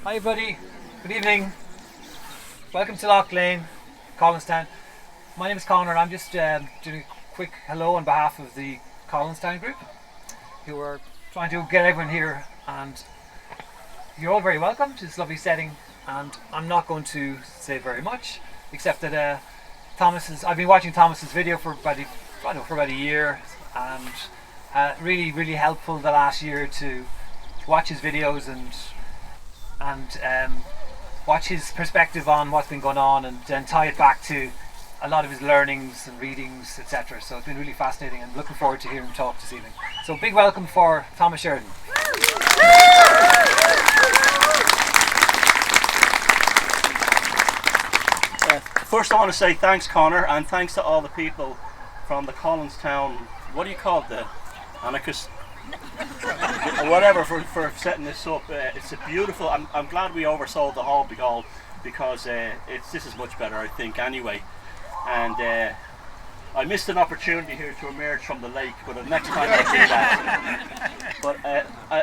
Hi everybody, good evening. Welcome to Loch Lane, Collinstown. My name is Connor and I'm just doing a quick hello on behalf of the Collinstown group who are trying to get everyone here, and you're all very welcome to this lovely setting, and I'm not going to say very much except that I've been watching Thomas's video for about a year, and really helpful the last year to watch his videos and watch his perspective on what's been going on, and then tie it back to a lot of his learnings and readings, etc. So it's been really fascinating, and looking forward to hearing him talk this evening. So big welcome for Thomas Sheridan. First I want to say thanks, Connor, and thanks to all the people from the Collinstown, what do you call it, the Anarchist or whatever, for setting this up. It's a beautiful, I'm glad we oversold the hall because this is much better, I think, anyway. And I missed an opportunity here to emerge from the lake, but the next time I'll do that. But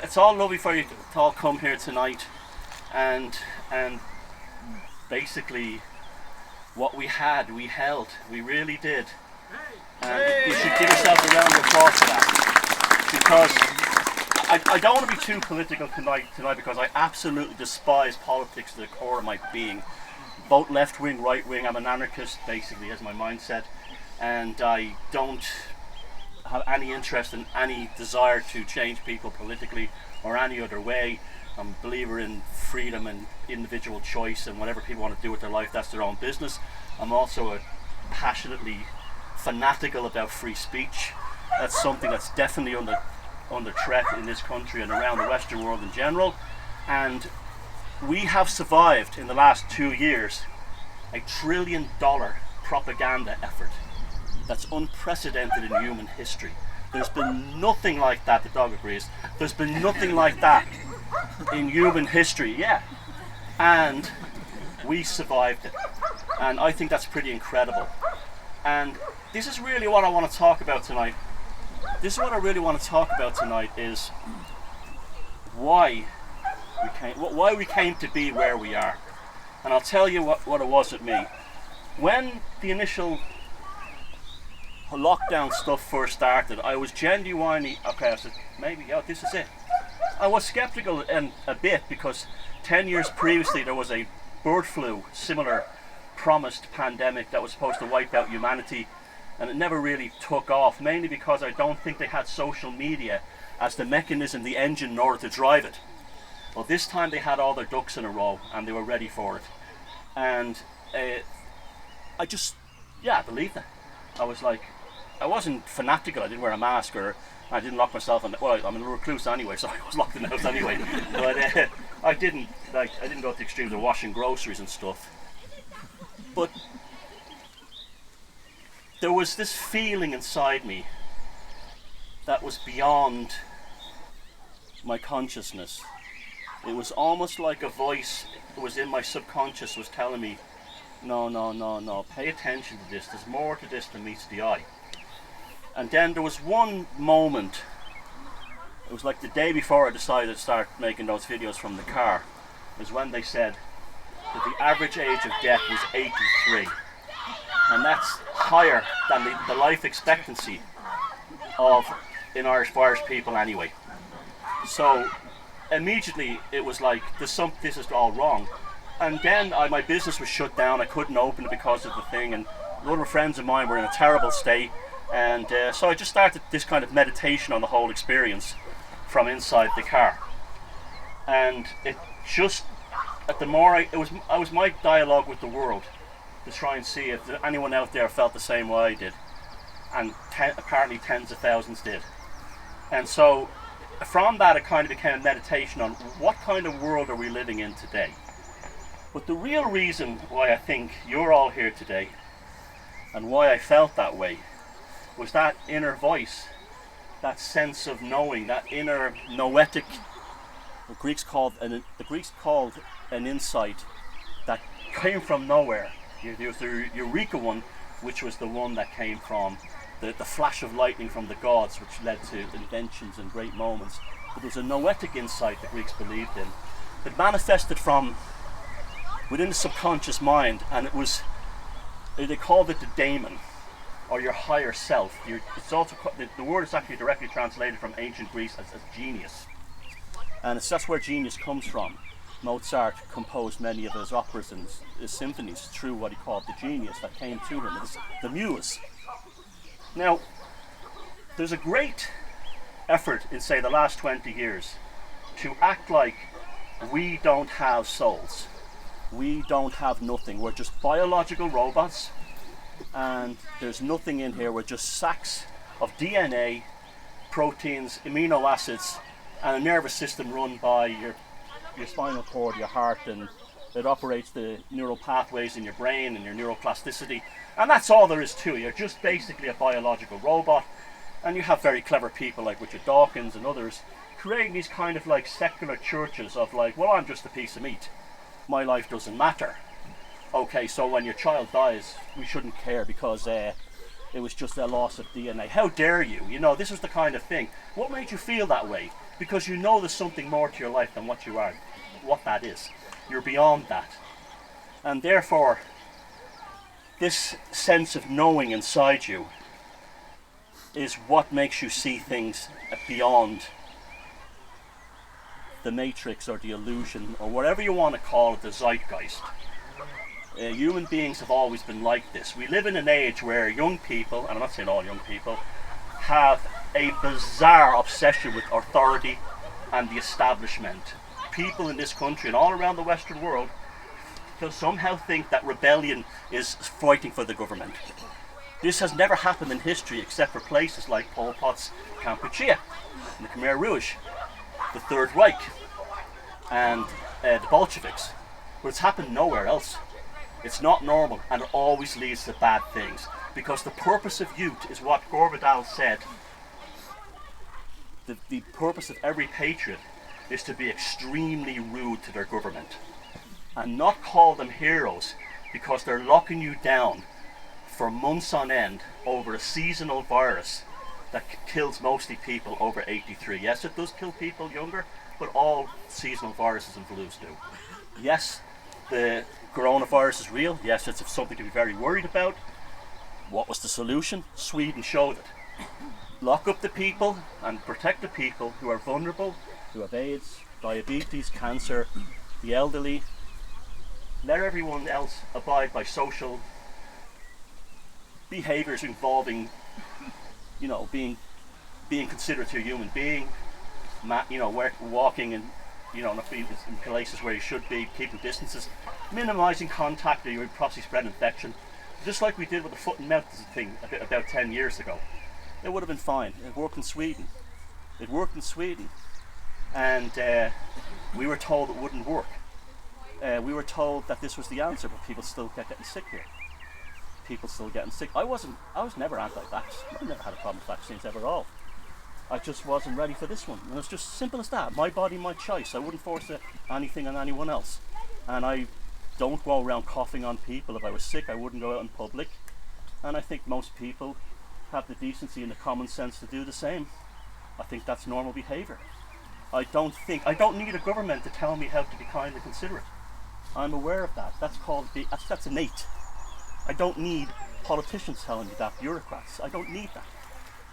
it's all lovely for you to all come here tonight, and basically what we had, we held. We really did. And you should give yourselves a round of applause for that. Because I don't want to be too political tonight because I absolutely despise politics to the core of my being. Both left wing, right wing. I'm an anarchist, basically, as my mindset, and I don't have any interest in any desire to change people politically or any other way. I'm a believer in freedom and individual choice, and whatever people want to do with their life, that's their own business. I'm also passionately fanatical about free speech. That's something that's definitely under threat in this country and around the Western world in general. And we have survived in the last 2 years $1 trillion propaganda effort that's unprecedented in human history. There's been nothing like that, the dog agrees. There's been nothing like that in human history, yeah. And we survived it. And I think that's pretty incredible. And this is really what I want to talk about tonight. This is what I really want to talk about tonight, is why we came to be where we are. And I'll tell you what it was with me. When the initial lockdown stuff first started, I was genuinely, I said, maybe, this is it. I was skeptical a bit because 10 years previously there was a bird flu, similar promised pandemic that was supposed to wipe out humanity, and it never really took off, mainly because I don't think they had social media as the mechanism, the engine in order to drive it. Well, this time they had all their ducks in a row and they were ready for it. And I just, believed it. I was like, I wasn't fanatical, I didn't wear a mask, or I didn't lock myself in, well, I'm a recluse anyway, so I was locked in the house anyway. But I didn't go to the extremes of washing groceries and stuff. But there was this feeling inside me that was beyond my consciousness. It was almost like a voice that was in my subconscious was telling me, no, pay attention to this. There's more to this than meets the eye. And then there was one moment, it was like the day before I decided to start making those videos from the car, was when they said that the average age of death was 83. And that's higher than the life expectancy in Irish people anyway. So immediately it was like, this is all wrong. And then my business was shut down. I couldn't open it because of the thing, and a lot of friends of mine were in a terrible state. And so I just started this kind of meditation on the whole experience from inside the car. And it just, it was my dialogue with the world, to try and see if anyone out there felt the same way I did, and apparently tens of thousands did. And so from that it kind of became a meditation on what kind of world are we living in today. But the real reason why I think you're all here today, and why I felt that way, was that inner voice, that sense of knowing, that inner noetic, the Greeks called an insight that came from nowhere. There was the Eureka one, which was the one that came from the flash of lightning from the gods, which led to inventions and great moments. But there was a noetic insight the Greeks believed in, It manifested from within the subconscious mind, and they called it the daemon, or your higher self. It's also the word is actually directly translated from ancient Greece as genius, and that's where genius comes from. Mozart composed many of his operas and his symphonies through what he called the genius that came to him, the muse. Now, there's a great effort in, say, the last 20 years to act like we don't have souls. We don't have nothing. We're just biological robots, and there's nothing in here. We're just sacks of DNA, proteins, amino acids, and a nervous system run by your spinal cord, your heart, and it operates the neural pathways in your brain and your neuroplasticity. And that's all there is to it. You're just basically a biological robot. And you have very clever people like Richard Dawkins and others creating these kind of like secular churches of like, well, I'm just a piece of meat. My life doesn't matter. Okay, so when your child dies, we shouldn't care because it was just a loss of DNA. How dare you? You know, this is the kind of thing. What made you feel that way? Because you know there's something more to your life than what you are, what that is. You're beyond that. And therefore, this sense of knowing inside you is what makes you see things beyond the matrix or the illusion or whatever you want to call it, the zeitgeist. Human beings have always been like this. We live in an age where young people, and I'm not saying all young people, have a bizarre obsession with authority and the establishment. People in this country and all around the Western world somehow think that rebellion is fighting for the government. This has never happened in history except for places like Pol Pot's Kampuchea, and the Khmer Rouge, the Third Reich, and the Bolsheviks. But it's happened nowhere else. It's not normal, and it always leads to bad things. Because the purpose of youth is what Gorbadal said. The purpose of every patriot is to be extremely rude to their government. And not call them heroes because they're locking you down for months on end over a seasonal virus that kills mostly people over 83. Yes, it does kill people younger, but all seasonal viruses and flus do. Yes, the coronavirus is real. Yes, it's something to be very worried about. What was the solution? Sweden showed it. Lock up the people and protect the people who are vulnerable, who have AIDS, diabetes, cancer, the elderly. Let everyone else abide by social behaviours involving, you know, being considerate to a human being, walking and, you know, not being in places where you should be, keeping distances, minimising contact or you would possibly spread infection. Just like we did with the foot and mouth thing about 10 years ago. It would have been fine. It worked in Sweden. And we were told it wouldn't work. We were told that this was the answer, but people still kept getting sick here. I was never anti-vax. I never had a problem with vaccines ever at all. I just wasn't ready for this one. And it's just simple as that. My body, my choice. I wouldn't force anything on anyone else. And I don't go around coughing on people. If I was sick, I wouldn't go out in public. And I think most people have the decency and the common sense to do the same. I think that's normal behaviour. I don't need a government to tell me how to be kind and considerate. I'm aware of that. That's innate. I don't need politicians telling me that, bureaucrats. I don't need that.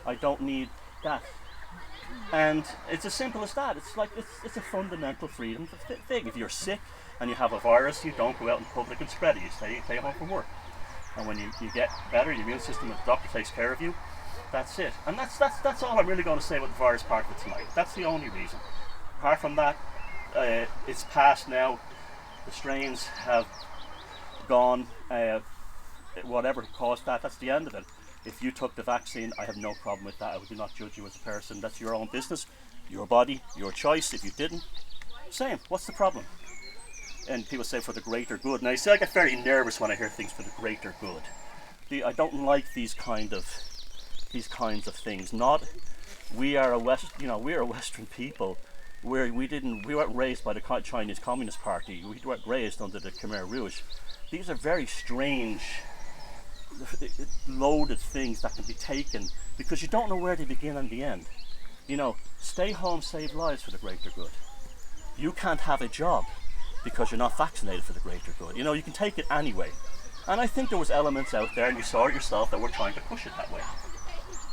I don't need that. And it's as simple as that. It's a fundamental freedom thing. If you're sick and you have a virus, you don't go out in public and spread it. You stay home from work. And when you get better, your immune system and the doctor takes care of you. That's it. And that's all I'm really going to say about the virus part of it tonight. That's the only reason. Apart from that, it's past now. The strains have gone. Whatever caused that, that's the end of it. If you took the vaccine, I have no problem with that. I would not judge you as a person. That's your own business, your body, your choice. If you didn't, same. What's the problem? And people say for the greater good. And I get very nervous when I hear things for the greater good. I don't like these kinds of things. We are a Western people. We weren't raised by the Chinese Communist Party. We weren't raised under the Khmer Rouge. These are very strange, loaded things that can be taken because you don't know where they begin and the end. You know, stay home, save lives for the greater good. you can't have a job because you're not vaccinated for the greater good. You know, you can take it anyway. And I think there was elements out there, and you saw it yourself, that were trying to push it that way.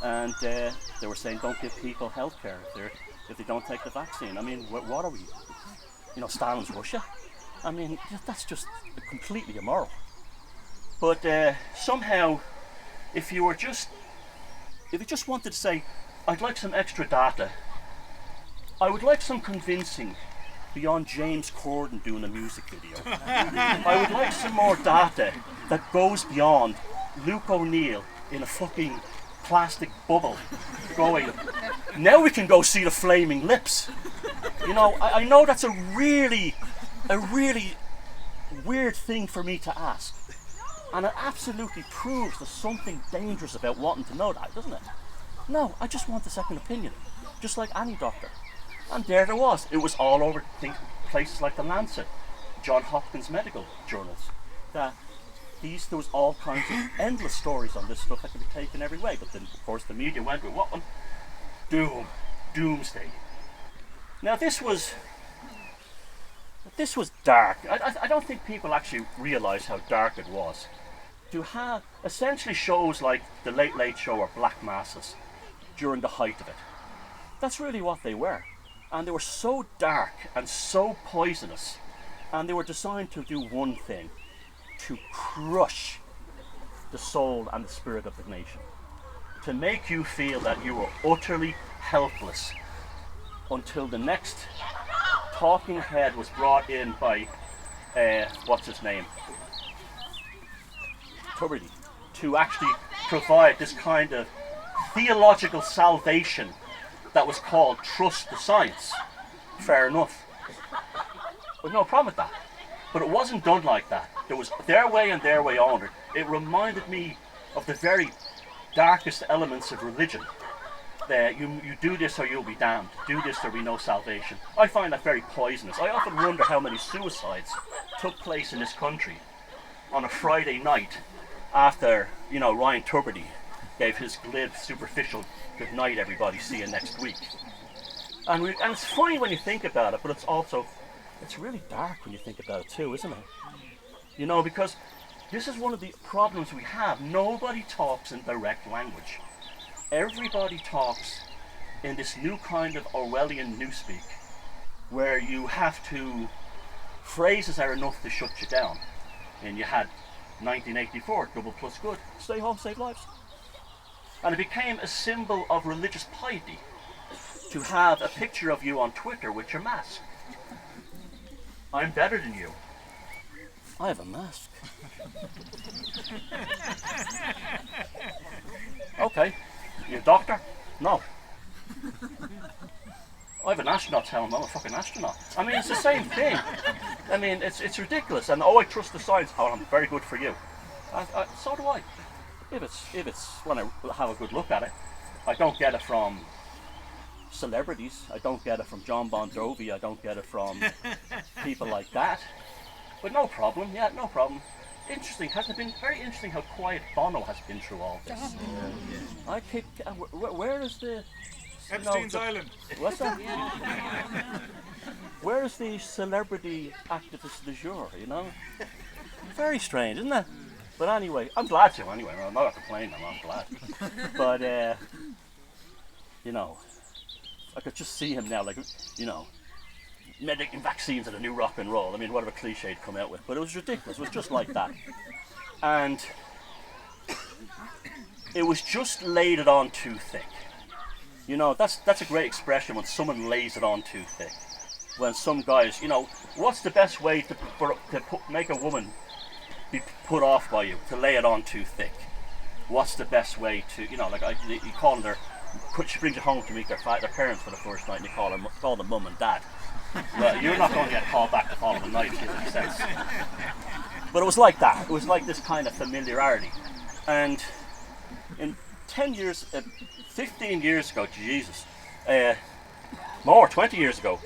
And they were saying, don't give people health care if they don't take the vaccine. I mean, what are we? You know, Stalin's Russia? I mean, that's just completely immoral. But somehow, if you just wanted to say, I'd like some extra data, I would like some convincing beyond James Corden doing a music video. I would like some more data that goes beyond Luke O'Neill in a fucking plastic bubble going, now we can go see the Flaming Lips. You know, I know that's a really weird thing for me to ask. And it absolutely proves there's something dangerous about wanting to know that, doesn't it? No, I just want a second opinion, just like any doctor. And there was. It was all over places like the Lancet, John Hopkins medical journals. There was all kinds of endless stories on this stuff that could be taken every way. But then, of course, the media went with what one? Doomsday. Now this was dark. I don't think people actually realise how dark it was. To have essentially shows like the Late Late Show or Black Masses during the height of it. That's really what they were. And they were so dark and so poisonous, and they were designed to do one thing: to crush the soul and the spirit of the nation, to make you feel that you were utterly helpless until the next talking head was brought in by what's his name, Tuberty, to actually provide this kind of theological salvation that was called trust the science. Fair enough. There's no problem with that. But it wasn't done like that. There was their way and their way onward. It reminded me of the very darkest elements of religion. That you do this or you'll be damned. Do this or there'll be no salvation. I find that very poisonous. I often wonder how many suicides took place in this country on a Friday night after, you know, Ryan Tuberty gave his glib, superficial good night everybody, see you next week. And it's funny when you think about it, but it's really dark when you think about it too, isn't it? You know, because this is one of the problems we have. Nobody talks in direct language. Everybody talks in this new kind of Orwellian newspeak, where you have to, phrases are enough to shut you down. And you had 1984, double plus good, stay home, save lives. And it became a symbol of religious piety to have a picture of you on Twitter with your mask. I'm better than you. I have a mask. Okay. You a doctor? No. I have an astronaut helmet. I'm a fucking astronaut. I mean, it's the same thing. I mean, it's ridiculous. And I trust the science. Oh, I'm very good for you. So do I. If it's when I have a good look at it. I don't get it from celebrities. I don't get it from John Bon Jovi. I don't get it from people like that. But no problem. Yeah, no problem. Interesting. Hasn't it been very interesting how quiet Bono has been through all this? I keep. Where is the Epstein's Island? What's that? Where is the celebrity activist du jour? You know, very strange, isn't it? But anyway, I'm glad to. Anyway, I'm not complaining. I'm glad. But you know, I could just see him now, like, you know, medic and vaccines are the new rock and roll. I mean, whatever cliche he'd come out with, but it was ridiculous. It was just like that, and it was just laid it on too thick. You know, that's a great expression, when someone lays it on too thick. When some guys, you know, what's the best way to make a woman be put off by you? To lay it on too thick. What's the best way to, you know, like you call them she brings you home to meet their parents for the first night, and you call them mum and dad. Well, you're not going to get called back the following night, if it makes sense. But it was like that. It was like this kind of familiarity. And in 10 years, 15 years ago, Jesus, more, 20 years ago,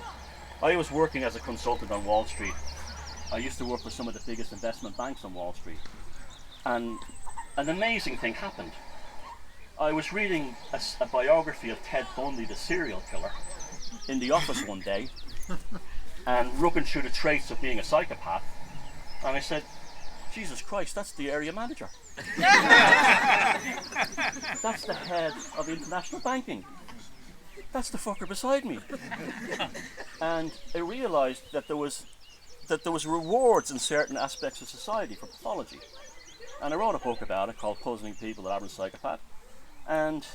I was working as a consultant on Wall Street. I used to work with some of the biggest investment banks on Wall Street. And an amazing thing happened. I was reading a biography of Ted Bundy, the serial killer, in the office one day. and looking through the traits of being a psychopath, and I said, Jesus Christ, that's the area manager. That's the head of international banking. That's the fucker beside me. And I realized that there was rewards in certain aspects of society for pathology. And I wrote a book about it called Puzzling People, the Average Psychopath. And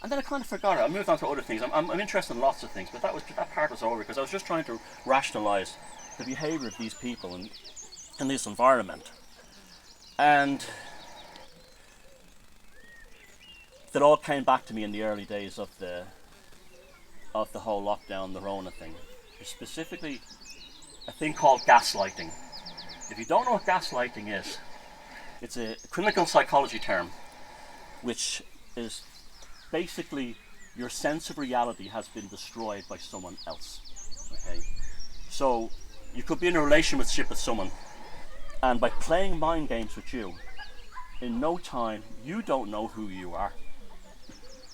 then I kind of forgot it. I moved on to other things. I'm interested in lots of things, but that part was over because I was just trying to rationalize the behavior of these people in this environment. And that all came back to me in the early days of the whole lockdown, the Rona thing. Specifically, a thing called gaslighting. If you don't know what gaslighting is, it's a clinical psychology term, which is basically your sense of reality has been destroyed by someone else. Okay, so you could be in a relationship with someone, and by playing mind games with you, in no time you don't know who you are,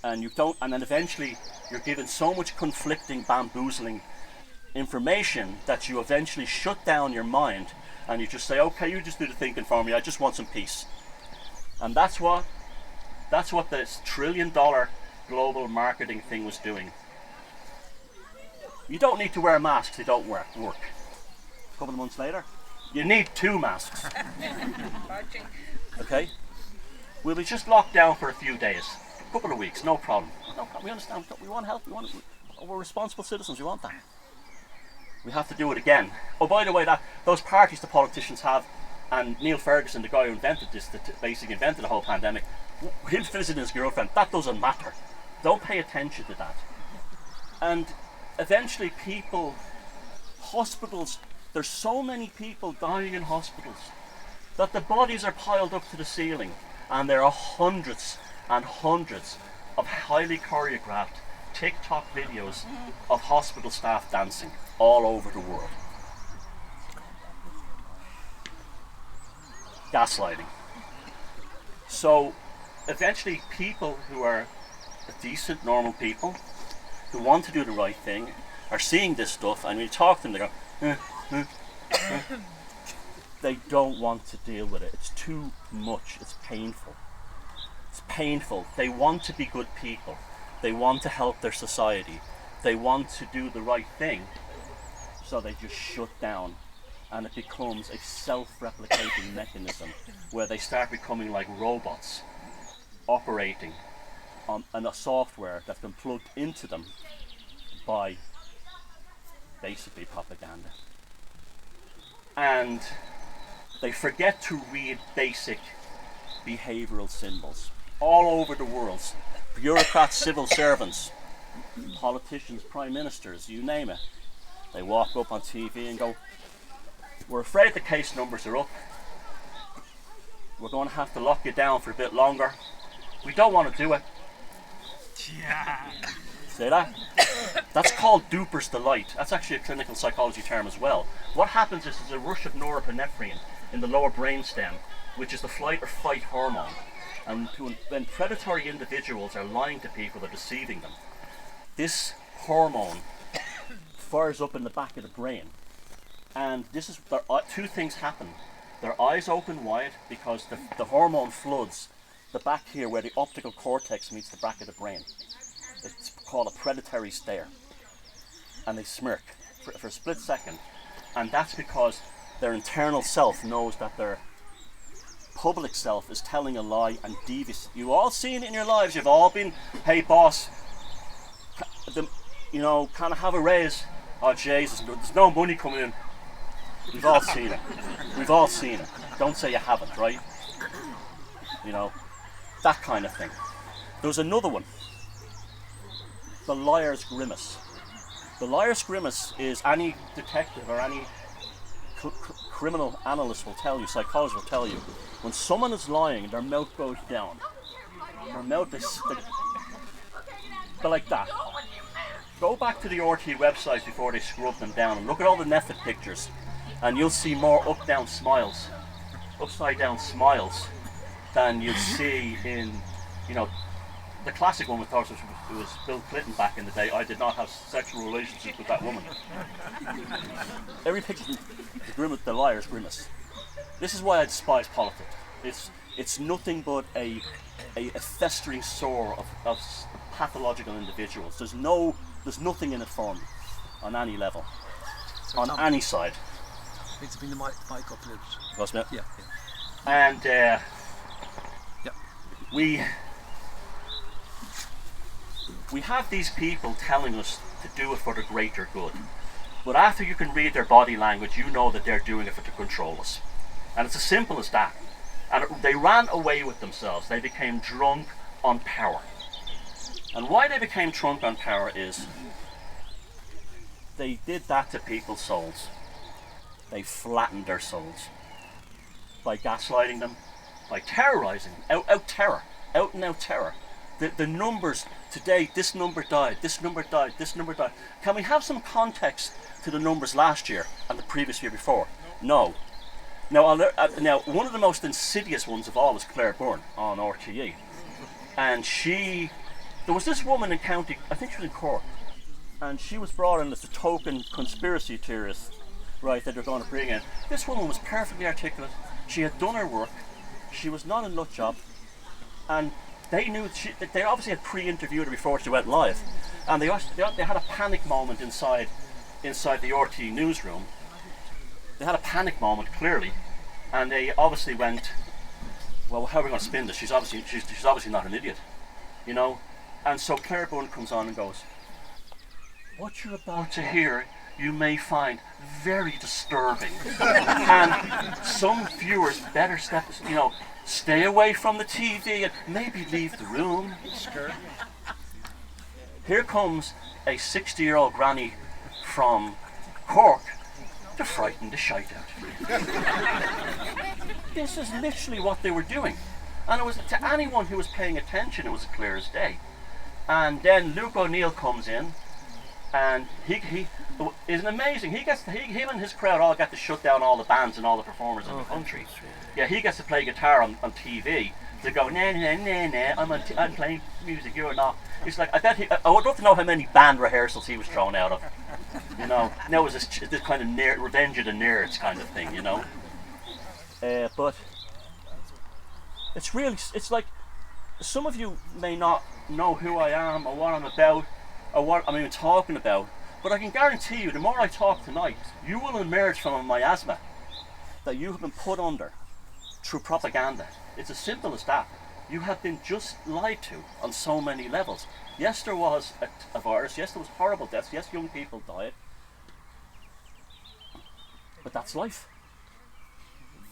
and then eventually you're given so much conflicting, bamboozling information that you eventually shut down your mind, and you just say, okay, you just do the thinking for me, I just want some peace. And that's what this $1 trillion global marketing thing was doing. You don't need to wear masks, they don't work. A couple of months later, you need 2 masks. Okay? We'll be just locked down for a few days, a couple of weeks, no problem. We understand, we want help, we're responsible citizens, we want that. We have to do it again. Oh, by the way, those parties the politicians have, and Neil Ferguson, the guy who invented this, that basically invented the whole pandemic, him visiting his girlfriend, that doesn't matter. Don't pay attention to that. And eventually hospitals, there's so many people dying in hospitals that the bodies are piled up to the ceiling, and there are hundreds and hundreds of highly choreographed TikTok videos of hospital staff dancing all over the world. Gaslighting. So eventually people who are decent, normal people who want to do the right thing are seeing this stuff, and when you talk to them they go they don't want to deal with it. It's too much. It's painful. They want to be good people. They want to help their society. They want to do the right thing. So they just shut down, and it becomes a self-replicating mechanism where they start becoming like robots operating on a software that's been plugged into them by basically propaganda. And they forget to read basic behavioral symbols all over the world. Bureaucrats, civil servants, politicians, prime ministers, you name it. They walk up on TV and go, we're afraid the case numbers are up. We're going to have to lock you down for a bit longer. We don't want to do it. Yeah. Say that? That's called duper's delight. That's actually a clinical psychology term as well. What happens is there's a rush of norepinephrine in the lower brainstem, which is the flight or fight hormone. And when predatory individuals are lying to people or deceiving them, this hormone fires up in the back of the brain. And this is two things happen. Their eyes open wide because the hormone floods the back here where the optical cortex meets the back of the brain. It's called a predatory stare. And they smirk for a split second. And that's because their internal self knows that their public self is telling a lie and devious. You've all seen it in your lives. You've all been, hey boss, kind of have a raise. Oh Jesus, there's no money coming in. We've all seen it. We've all seen it. Don't say you haven't, right? That kind of thing. There's another one. The liar's grimace. The liar's grimace is any detective or any criminal analyst will tell you, psychologist will tell you, when someone is lying, their mouth goes down. Their mouth is they're like that. Go back to the RT websites before they scrub them down and look at all the method pictures, and you'll see more upside down smiles than you'll see in the classic one, of course, was Bill Clinton back in the day. I did not have sexual relationships with that woman. Every picture from the Grimace, the liar's Grimace. This is why I despise politics. It's nothing but a festering sore of pathological individuals. There's nothing in it for me on any level, on any side. Needs to bring the mic up a little. What's that? Yeah. And we have these people telling us to do it for the greater good. But after you can read their body language, you know that they're doing it to control us. And it's as simple as that. And they ran away with themselves. They became drunk on power. And why they became drunk on power is they did that to people's souls. They flattened their souls by gaslighting them, by terrorizing them, out and out terror. The numbers today, this number died, this number died, this number died. Can we have some context to the numbers last year and the previous year before? No. Now, one of the most insidious ones of all was Claire Byrne on RTE. And there was this woman in County, I think she was in Cork, and she was brought in as a token conspiracy theorist, right, that they're going to bring in. This woman was perfectly articulate. She had done her work. She was not a nut job. And they knew, they obviously had pre-interviewed her before she went live. And they had a panic moment inside the RTE newsroom. They had a panic moment, clearly. And they obviously went, well, how are we going to spin this? She's obviously not an idiot, you know? And so Claire Byrne comes on and goes, what you're about to hear, you may find very disturbing. And some viewers better stay away from the TV and maybe leave the room. Here comes a 60-year-old granny from Cork to frighten the shite out. This is literally what they were doing. And it was, to anyone who was paying attention, it was clear as day. And then Luke O'Neill comes in, and he is amazing. Him and his crowd all get to shut down all the bands and all the performers in the country. Yeah, he gets to play guitar on TV. They go, nah, I'm playing music, you're not. It's like, I would love to know how many band rehearsals he was thrown out of. You know, now it was this kind of revenge of the nerds kind of thing, you know. But it's like, some of you may not know who I am or what I'm about or what I'm even talking about, but I can guarantee you, the more I talk tonight, you will emerge from a miasma that you have been put under through propaganda. It's as simple as that. You have been just lied to on so many levels. Yes, there was a virus. Yes, there was horrible deaths. Yes, young people died. But that's life.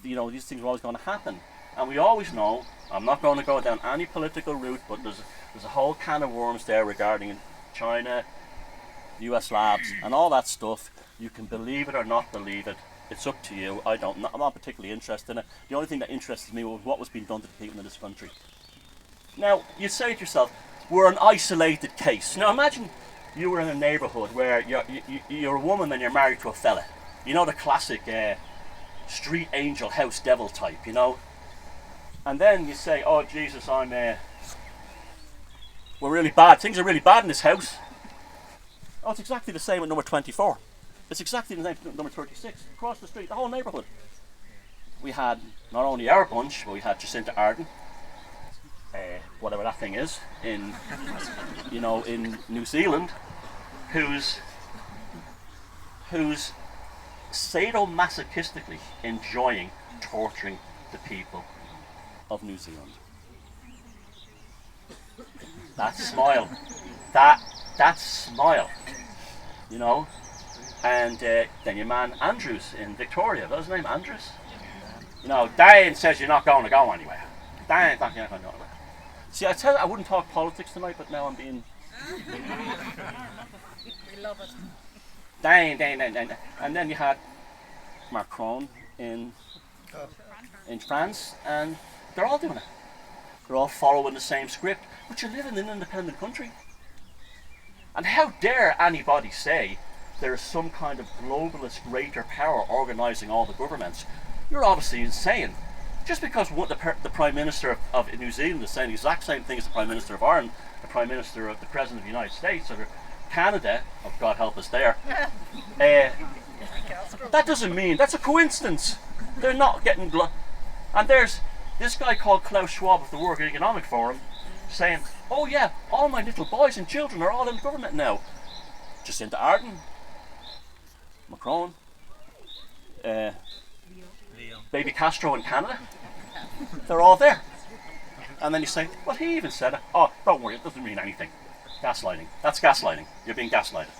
You know, these things are always going to happen. And we always know, I'm not going to go down any political route, but there's a whole can of worms there regarding China, US labs, and all that stuff. You can believe it or not believe it. It's up to you. I'm not particularly interested in it. The only thing that interested me was what was being done to the people in this country. Now, you say to yourself, we're an isolated case. Now, imagine you were in a neighbourhood where you're a woman and you're married to a fella. You know, the classic street angel, house devil type, you know? And then you say, oh, Jesus, we're really bad. Things are really bad in this house. Oh, it's exactly the same at number 24. It's exactly the same at number 36. Across the street, the whole neighbourhood. We had not only our bunch, but we had Jacinta Ardern, whatever that thing is, in New Zealand, who's sadomasochistically enjoying torturing the people of New Zealand. That smile, that smile, you know. And then your man Andrews in Victoria, what was his name, Andrews? You know, Dan says you're not going to go anywhere. Dan's not going to go anywhere. See, I tell you, I wouldn't talk politics tonight, but now I'm being... We love it. Dan. And then you had Macron in France, and they're all doing it. They're all following the same script, but you live in an independent country. And how dare anybody say there is some kind of globalist greater power organising all the governments? You're obviously insane. just because the Prime Minister of New Zealand is saying the exact same thing as the Prime Minister of Ireland, the Prime Minister of the President of the United States, or Canada, oh God help us there, that doesn't mean, that's a coincidence. They're not getting, and there's this guy called Klaus Schwab of the World Economic Forum saying, oh yeah, all my little boys and children are all in government now. Jacinta Ardern, Macron, Baby Castro in Canada, they're all there. And then you say, well, he even said it. Oh, don't worry, it doesn't mean anything. Gaslighting. That's gaslighting. You're being gaslighted.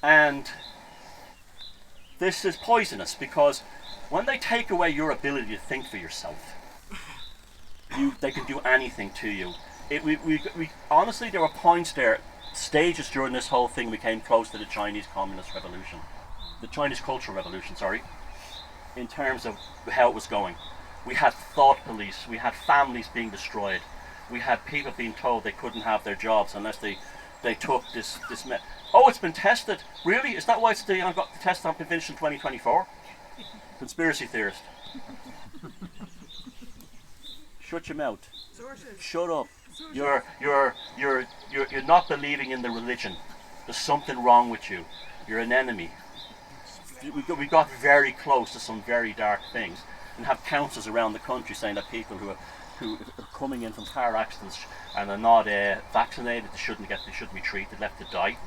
And this is poisonous, because when they take away your ability to think for yourself, they can do anything to you. We honestly, there were points there, stages during this whole thing we came close to the Chinese Communist Revolution, the Chinese Cultural Revolution, sorry, in terms of how it was going. We had thought police, we had families being destroyed, we had people being told they couldn't have their jobs unless they took this oh, it's been tested. Really? Is that why I got the test on finished in 2024? Conspiracy theorist. Shut your mouth. Shut up. You're not believing in the religion. There's something wrong with you. You're an enemy. We got very close to some very dark things, and have councils around the country saying that people who are coming in from car accidents and are not vaccinated, they shouldn't be treated, left to die.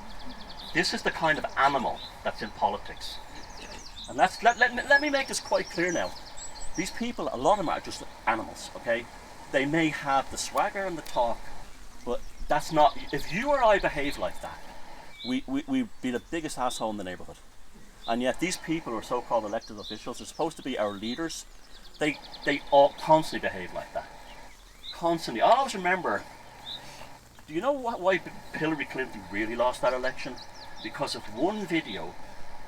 This is the kind of animal that's in politics. And let me make this quite clear now. These people, a lot of them are just animals, okay? They may have the swagger and the talk, but that's not, if you or I behave like that, we'd be the biggest asshole in the neighbourhood. And yet these people who are so-called elected officials are supposed to be our leaders. They all constantly behave like that. Constantly. I always remember, do you know why Hillary Clinton really lost that election? Because of one video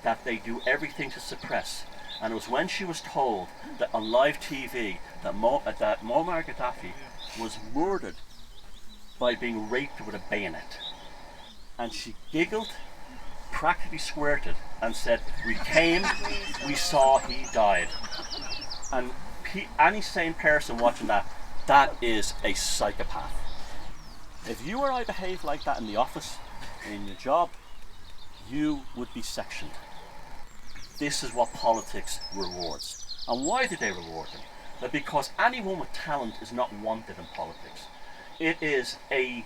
that they do everything to suppress. And it was when she was told that on live TV that Muammar Gaddafi was murdered by being raped with a bayonet. And she giggled, practically squirted, and said, we came, we saw, he died. And any sane person watching that is a psychopath. If you or I behave like that in the office, in your job, you would be sectioned. This is what politics rewards. And why do they reward them? Because anyone with talent is not wanted in politics. It is a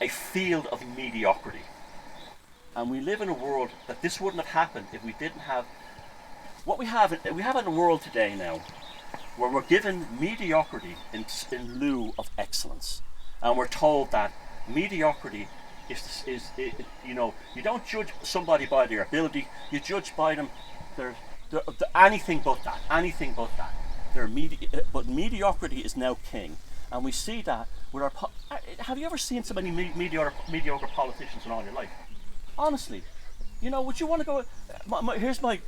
field of mediocrity. And we live in a world that this wouldn't have happened if we didn't have what we have in a world today now, where we're given mediocrity in lieu of excellence, and we're told that mediocrity is you don't judge somebody by their ability, you judge by them. They're anything but that. But mediocrity is now king, and we see that with our. Have you ever seen so many mediocre politicians in all your life? Honestly, would you want to go? Here's my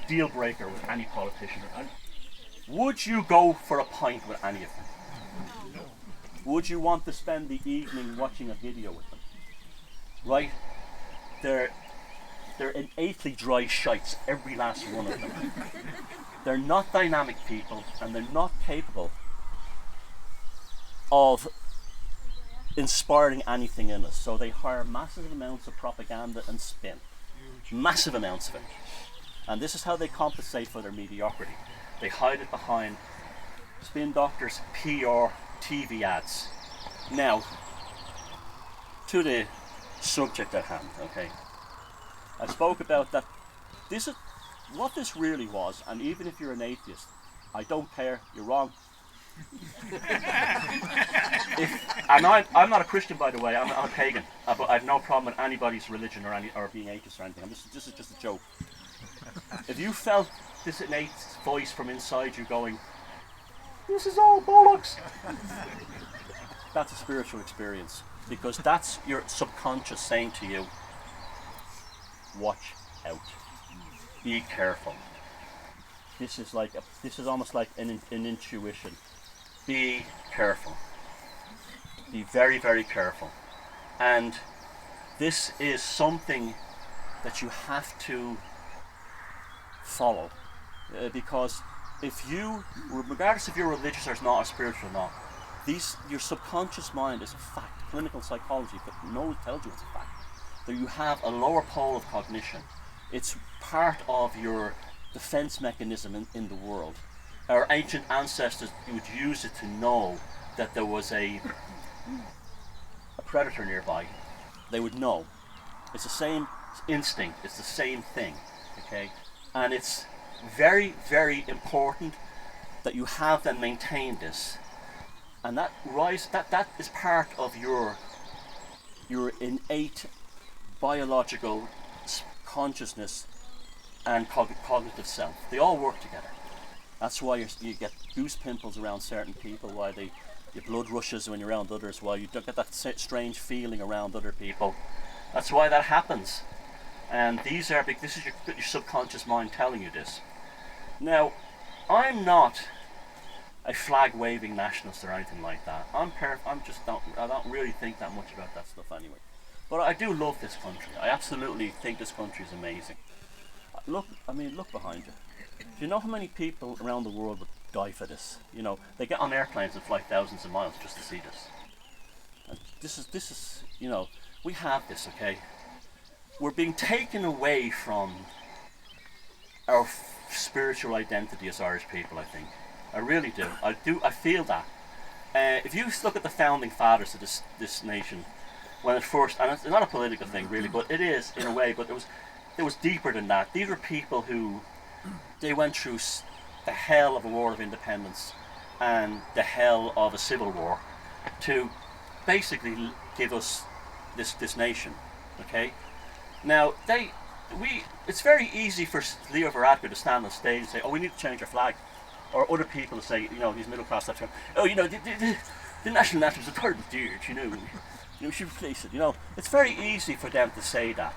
deal breaker with any politician. Would you go for a pint with any of them? Would you want to spend the evening watching a video with them? Right? They're innately dry shites, every last one of them. They're not dynamic people, and they're not capable of inspiring anything in us. So they hire massive amounts of propaganda and spin. Massive amounts of it. And this is how they compensate for their mediocrity. They hide it behind spin doctors, PR, TV ads. Now, to the subject at hand, okay? I spoke about that. This is what this really was, and even if you're an atheist, I don't care, you're wrong. I'm not a Christian, by the way. I'm a pagan, but I have no problem with anybody's religion or being atheist or anything. This is just a joke. If you felt this innate voice from inside you going, "This is all bollocks," that's a spiritual experience, because that's your subconscious saying to you, "Watch out. Be careful." This is almost like an intuition. Be careful. Be very, very careful. And this is something that you have to follow, because if you, regardless if you're religious or not, or spiritual or not, your subconscious mind is a fact. Clinical psychology tells you it's a fact. That you have a lower pole of cognition. It's part of your defense mechanism in the world. Our ancient ancestors would use it to know that there was a predator nearby. They would know. It's the same instinct. It's the same thing. Okay, and it's very, very important that you have and maintain this, and that is part of your innate biological consciousness and cognitive self. They all work together. That's why you get goose pimples around certain people, why your blood rushes when you're around others, why you don't get that strange feeling around other people. That's why that happens. And this is your subconscious mind telling you this. Now, I'm not a flag-waving nationalist or anything like that. I don't really think that much about that stuff anyway. But I do love this country. I absolutely think this country is amazing. Look behind you. Do you know how many people around the world would die for this? You know, they get on airplanes and fly thousands of miles just to see this. And this is, you know, we have this, okay? We're being taken away from our spiritual identity as Irish people, I think. I really do. I feel that. If you look at the founding fathers of this nation, when it first, and it's not a political thing really, but it is in a way, but it was deeper than that. These were people who, they went through the hell of a war of independence and the hell of a civil war to basically give us this nation, okay? Now, it's very easy for Leo Varadkar to stand on stage and say, oh, we need to change our flag. Or other people to say, you know, these middle class types, oh, you know, the national anthem is a third of dear, you know, we should replace it, you know. It's very easy for them to say that.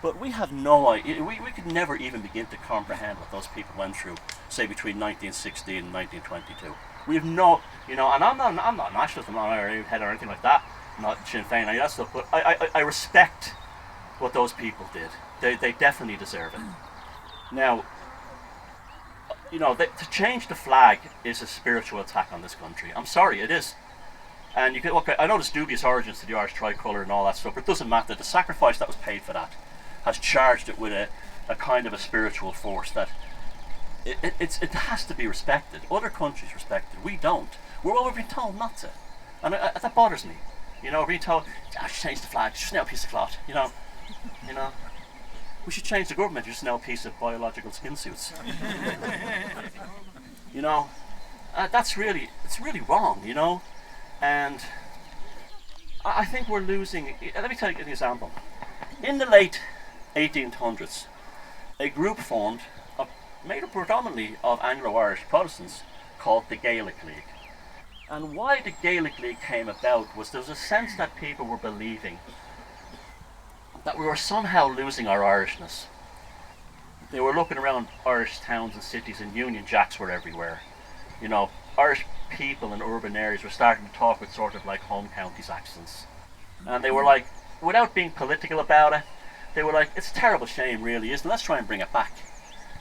But we have no idea, we could never even begin to comprehend what those people went through, say, between 1916 and 1922. We have no, you know, and I'm not a nationalist, I'm not an Irish head or anything like that, I'm not Sinn Féin, any of that stuff, but I respect what those people did. They definitely deserve it. Now, you know, to change the flag is a spiritual attack on this country. I'm sorry, it is. And you can, okay, I know there's dubious origins to the Irish tricolour and all that stuff, but it doesn't matter. The sacrifice that was paid for that has charged it with a kind of a spiritual force that it has to be respected. Other countries respect it. We don't. We're being told not to. And that bothers me. You know, we're being told, change the flag, just now a piece of cloth, you know. You know, we should change the government, just now a piece of biological skin suits. You know, it's really wrong, you know. And I think we're losing. Let me tell you an example. In the late 1800s, a group formed, made up predominantly of Anglo-Irish Protestants, called the Gaelic League. And why the Gaelic League came about was there was a sense that people were believing that we were somehow losing our Irishness. They were looking around Irish towns and cities, and Union Jacks were everywhere. You know, Irish people in urban areas were starting to talk with sort of like home counties accents. And they were like, without being political about it, they were like, it's a terrible shame really, isn't it? Let's try and bring it back.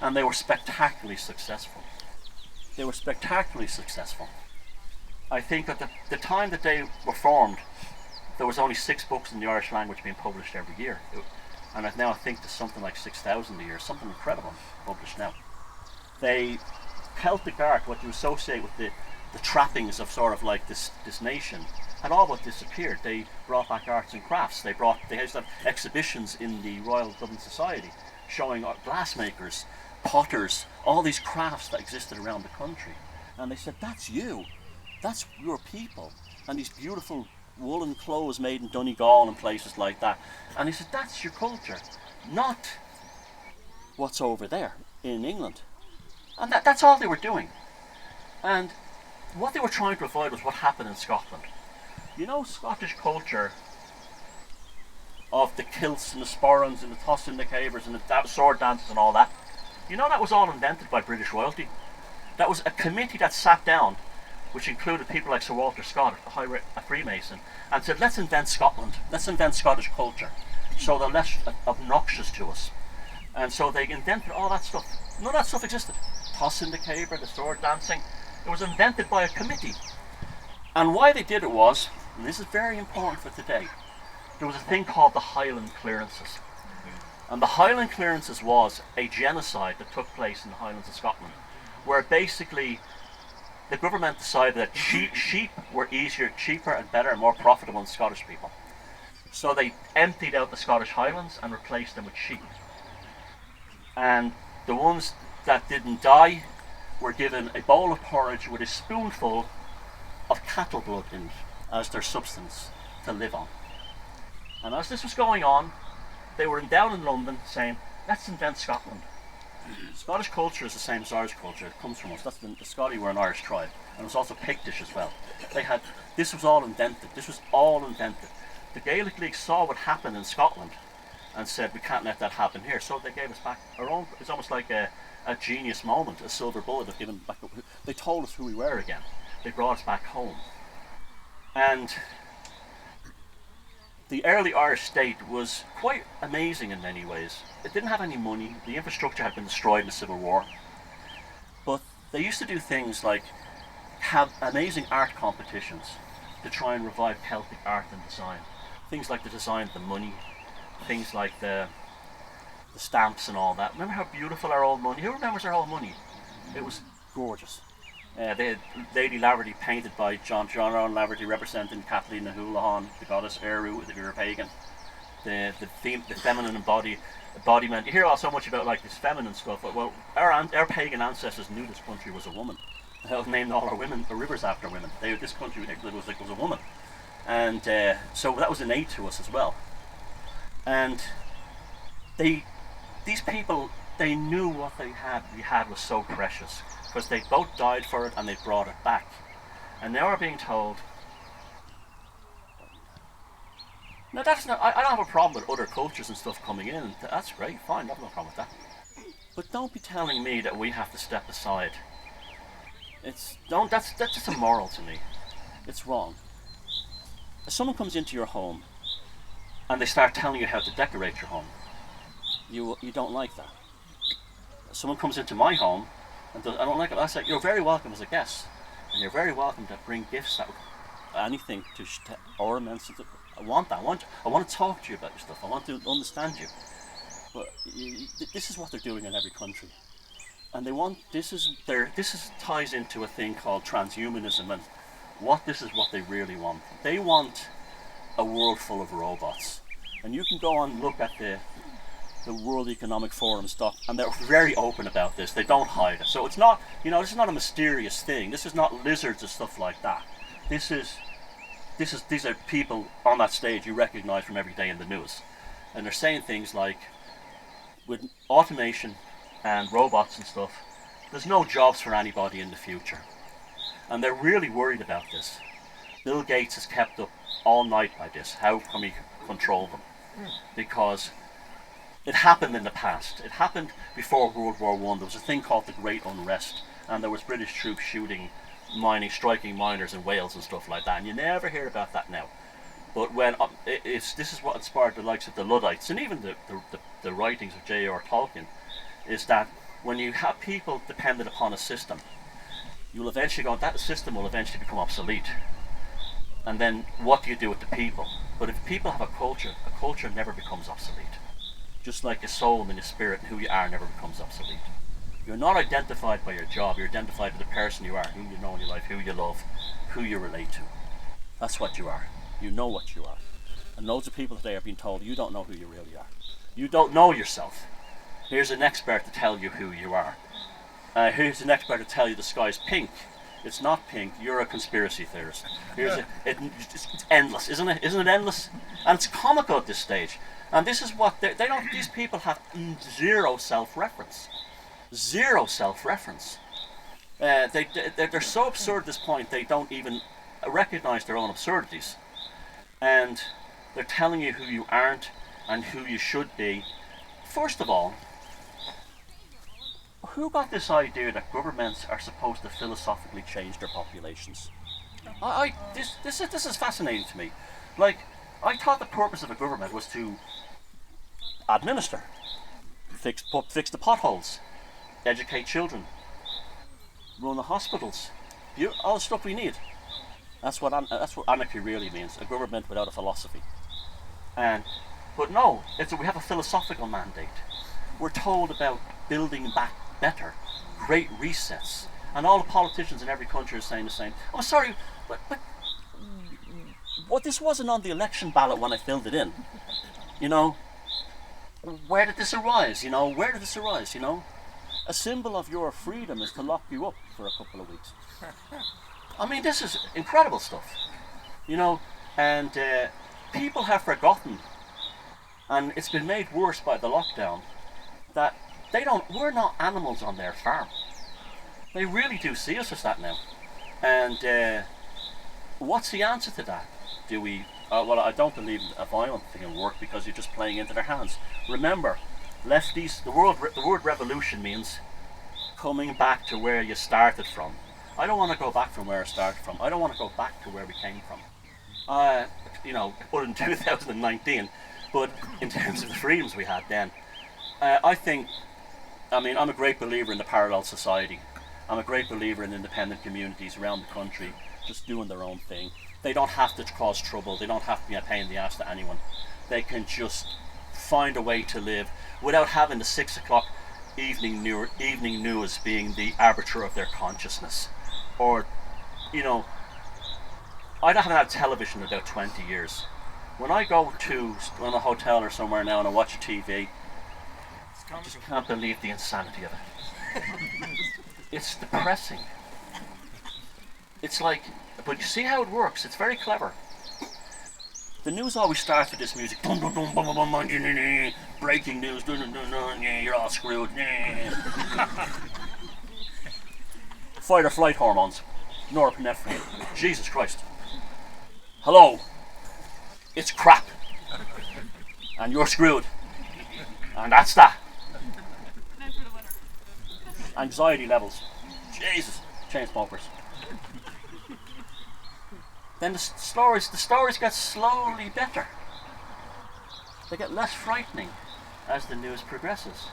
And they were spectacularly successful. I think at the time that they were formed, there was only 6 books in the Irish language being published every year. And now I think there's something like 6,000 a year, something incredible published now. They, Celtic art, what you associate with the trappings of sort of like this nation, had all but disappeared. They brought back arts and crafts. They used to have exhibitions in the Royal Dublin Society showing glassmakers, potters, all these crafts that existed around the country. And they said, that's you. That's your people. And these beautiful woolen clothes made in Donegal and places like that. And he said, that's your culture, not what's over there in England. And that's all they were doing. And what they were trying to avoid was what happened in Scotland. You know, Scottish culture of the kilts and the sporrans and the toss and the cavers and the sword dances and all that, you know, that was all invented by British royalty. That was a committee that sat down, which included people like Sir Walter Scott, a Freemason, and said, let's invent Scotland, let's invent Scottish culture, so they're less obnoxious to us. And so they invented all that stuff. None of that stuff existed. tossing the caber, the sword dancing. It was invented by a committee. And why they did it was, and this is very important for today, there was a thing called the Highland Clearances. And the Highland Clearances was a genocide that took place in the Highlands of Scotland, where basically the government decided that sheep were easier, cheaper and better and more profitable than Scottish people. So they emptied out the Scottish Highlands and replaced them with sheep. And the ones that didn't die were given a bowl of porridge with a spoonful of cattle blood in it as their substance to live on. And as this was going on, they were down in London saying, let's invent Scotland. Scottish culture is the same as Irish culture. It comes from us. That's the Scotty were an Irish tribe. And it was also Pictish as well. This was all invented. This was all invented. The Gaelic League saw what happened in Scotland and said, we can't let that happen here. So they gave us back our own. It's almost like a genius moment, a silver bullet of giving back. They told us who we were again. They brought us back home. And the early Irish state was quite amazing in many ways. It didn't have any money. The infrastructure had been destroyed in the Civil War. But they used to do things like have amazing art competitions to try and revive Celtic art and design. Things like the design of the money, things like the stamps and all that. Remember how beautiful our old money? Who remembers our old money? It was gorgeous. They had Lady Laverty painted by John Laverty representing Kathleen na Houlihan, the goddess Eru, if you're a pagan. The feminine embodiment. You hear so much about like this feminine stuff. Well, our pagan ancestors knew this country was a woman. They named all our women, the rivers after women. This country was a woman, and so that was innate to us as well. And these people, they knew what we had was so precious, because they both died for it and they brought it back. And now we're being told, no, that's not, I don't have a problem with other cultures and stuff coming in. That's great, fine, I have no problem with that. But don't be telling me that we have to step aside. That's just immoral to me. It's wrong. If someone comes into your home and they start telling you how to decorate your home, you don't like that. If someone comes into my home and I don't like it, I say, you're very welcome as a guest, and you're very welcome to bring gifts, anything to ornaments. I want that. I want to talk to you about your stuff. I want to understand you. But this is what they're doing in every country, and they want this ties into a thing called transhumanism, and this is what they really want. They want a world full of robots, and you can go and look at the World Economic Forum stuff, and they're very open about this. They don't hide it. So it's not, this is not a mysterious thing. This is not lizards and stuff like that. These are people on that stage you recognize from every day in the news, and they're saying things like, with automation and robots and stuff, there's no jobs for anybody in the future, and they're really worried about this. Bill Gates is kept up all night by this. How can we control them? Because it happened in the past. It happened before World War I. There was a thing called the Great Unrest, and there was British troops striking miners in Wales and stuff like that, and you never hear about that now. But this is what inspired the likes of the Luddites, and even the writings of J.R. Tolkien, is that when you have people dependent upon a system, that system will eventually become obsolete. And then what do you do with the people? But if people have a culture never becomes obsolete. Just like your soul and your spirit and who you are never becomes obsolete. You're not identified by your job, you're identified by the person you are, who you know in your life, who you love, who you relate to. That's what you are. You know what you are. And loads of people today are being told you don't know who you really are. You don't know yourself. Here's an expert to tell you who you are. Here's an expert to tell you the sky's pink. It's not pink, you're a conspiracy theorist. It's endless, isn't it? Isn't it endless? And it's comical at this stage. And this is what these people have zero self-reference. Zero self-reference. They're so absurd at this point they don't even recognize their own absurdities. And they're telling you who you aren't and who you should be. First of all, who got this idea that governments are supposed to philosophically change their populations? This is fascinating to me. Like, I thought the purpose of a government was to administer, fix the potholes, educate children, run the hospitals, all the stuff we need. That's what anarchy really means, a government without a philosophy. But no, we have a philosophical mandate. We're told about building back better, great resets, and all the politicians in every country are saying the same. I'm sorry, but this wasn't on the election ballot when I filled it in. You know, where did this arise? A symbol of your freedom is to lock you up for a couple of weeks. I mean, this is incredible stuff, and people have forgotten, and it's been made worse by the lockdown, that we're not animals on their farm. They really do see us as that now. And what's the answer to that? Do we, well, I don't believe a violent thing will work because you're just playing into their hands. Remember, lefties, the word revolution means coming back to where you started from. I don't want to go back from where I started from. I don't want to go back to where we came from. Put in 2019, but in terms of the freedoms we had then, I'm a great believer in the parallel society. I'm a great believer in independent communities around the country just doing their own thing. They don't have to cause trouble. They don't have to be a pain in the ass to anyone. They can just find a way to live without having the 6 o'clock evening news being the arbiter of their consciousness. Or, I haven't had television in about 20 years. When I go to a hotel or somewhere now and I watch TV, I just can't believe the insanity of it. It's depressing. It's like, but you see how it works. It's very clever. The news always starts with this music. Dun, dun, dun, bum, bum, bum, breaking news. Dun, dun, dun, dun, yeah, you're all screwed. Fight or flight hormones. Norepinephrine. Jesus Christ. Hello. It's crap. And you're screwed. And that's that. Anxiety levels. Jesus. Chain smokers. Then the stories get slowly better. They get less frightening as the news progresses.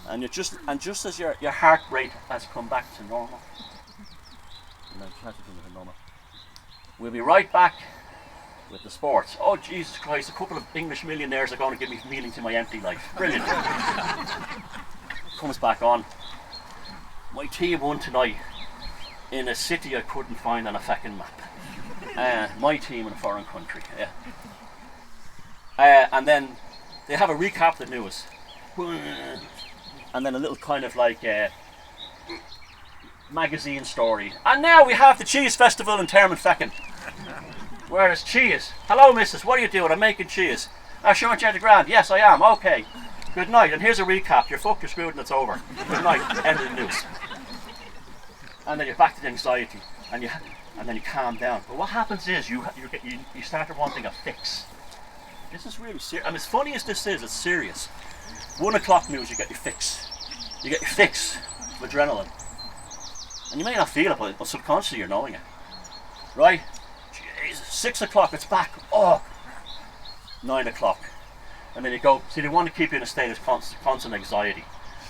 And just as your heart rate has come back to normal, we'll be right back with the sports. Oh Jesus Christ, a couple of English millionaires are going to give me meaning to my empty life. Brilliant. Comes back on. My team won tonight in a city I couldn't find on a fucking map. My team in a foreign country. Yeah. And then they have a recap of the news. And then a little kind of like magazine story. And now we have the cheese festival in Termonfeckin. Where there's cheese. Hello missus, what are you doing? I'm making cheese. Sure, aren't you at the grand? Yes I am, okay. Good night, and here's a recap. You're fucked, you're screwed, and it's over. Good night, end of the news. And then you're back to the anxiety, and then you calm down. But what happens is you start wanting a fix. This is really serious. And as funny as this is, it's serious. 1 o'clock news, you get your fix. You get your fix of adrenaline. And you may not feel it, but subconsciously you're knowing it. Right? Jesus, 6 o'clock, it's back. Oh! 9 o'clock. And then you go, see, they want to keep you in a state of constant anxiety.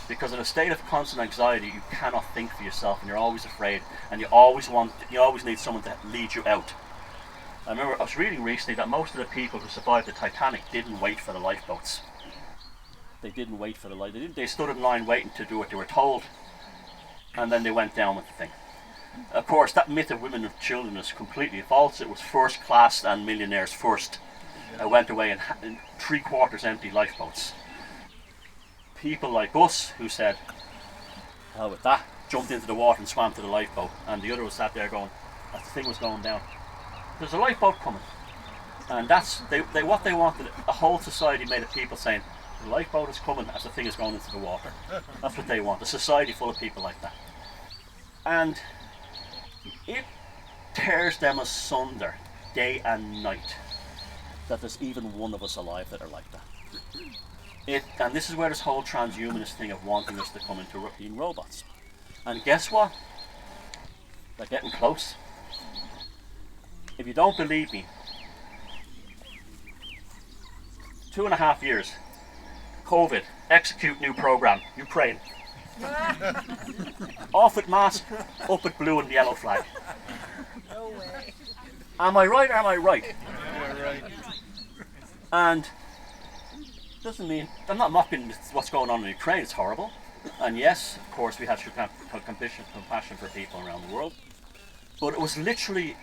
Because in a state of constant anxiety, you cannot think for yourself, and you're always afraid, and you always need someone to lead you out. I remember I was reading recently that most of the people who survived the Titanic didn't wait for the lifeboats. They didn't wait for the light. They stood in line waiting to do what they were told, and then they went down with the thing. Of course, that myth of women and children is completely false. It was first class and millionaires first. Went away in 3/4 empty lifeboats. People like us who said, hell with that, jumped into the water and swam to the lifeboat, and the other was sat there going, as the thing was going down, there's a lifeboat coming. And that's what they wanted. A whole society made of people saying, the lifeboat is coming as the thing is going into the water. That's what they want, a society full of people like that. And it tears them asunder day and night that there's even one of us alive that are like that. And this is where this whole transhumanist thing of wanting us to come into being robots. And guess what? They're getting close. If you don't believe me, 2.5 years, COVID, execute new program, Ukraine. Off with mask, up with blue and yellow flag. No way. Am I right or am I right? Yeah, right. And doesn't mean, I'm not mocking what's going on in Ukraine, it's horrible. And yes, of course, we have compassion for people around the world. But it was literally,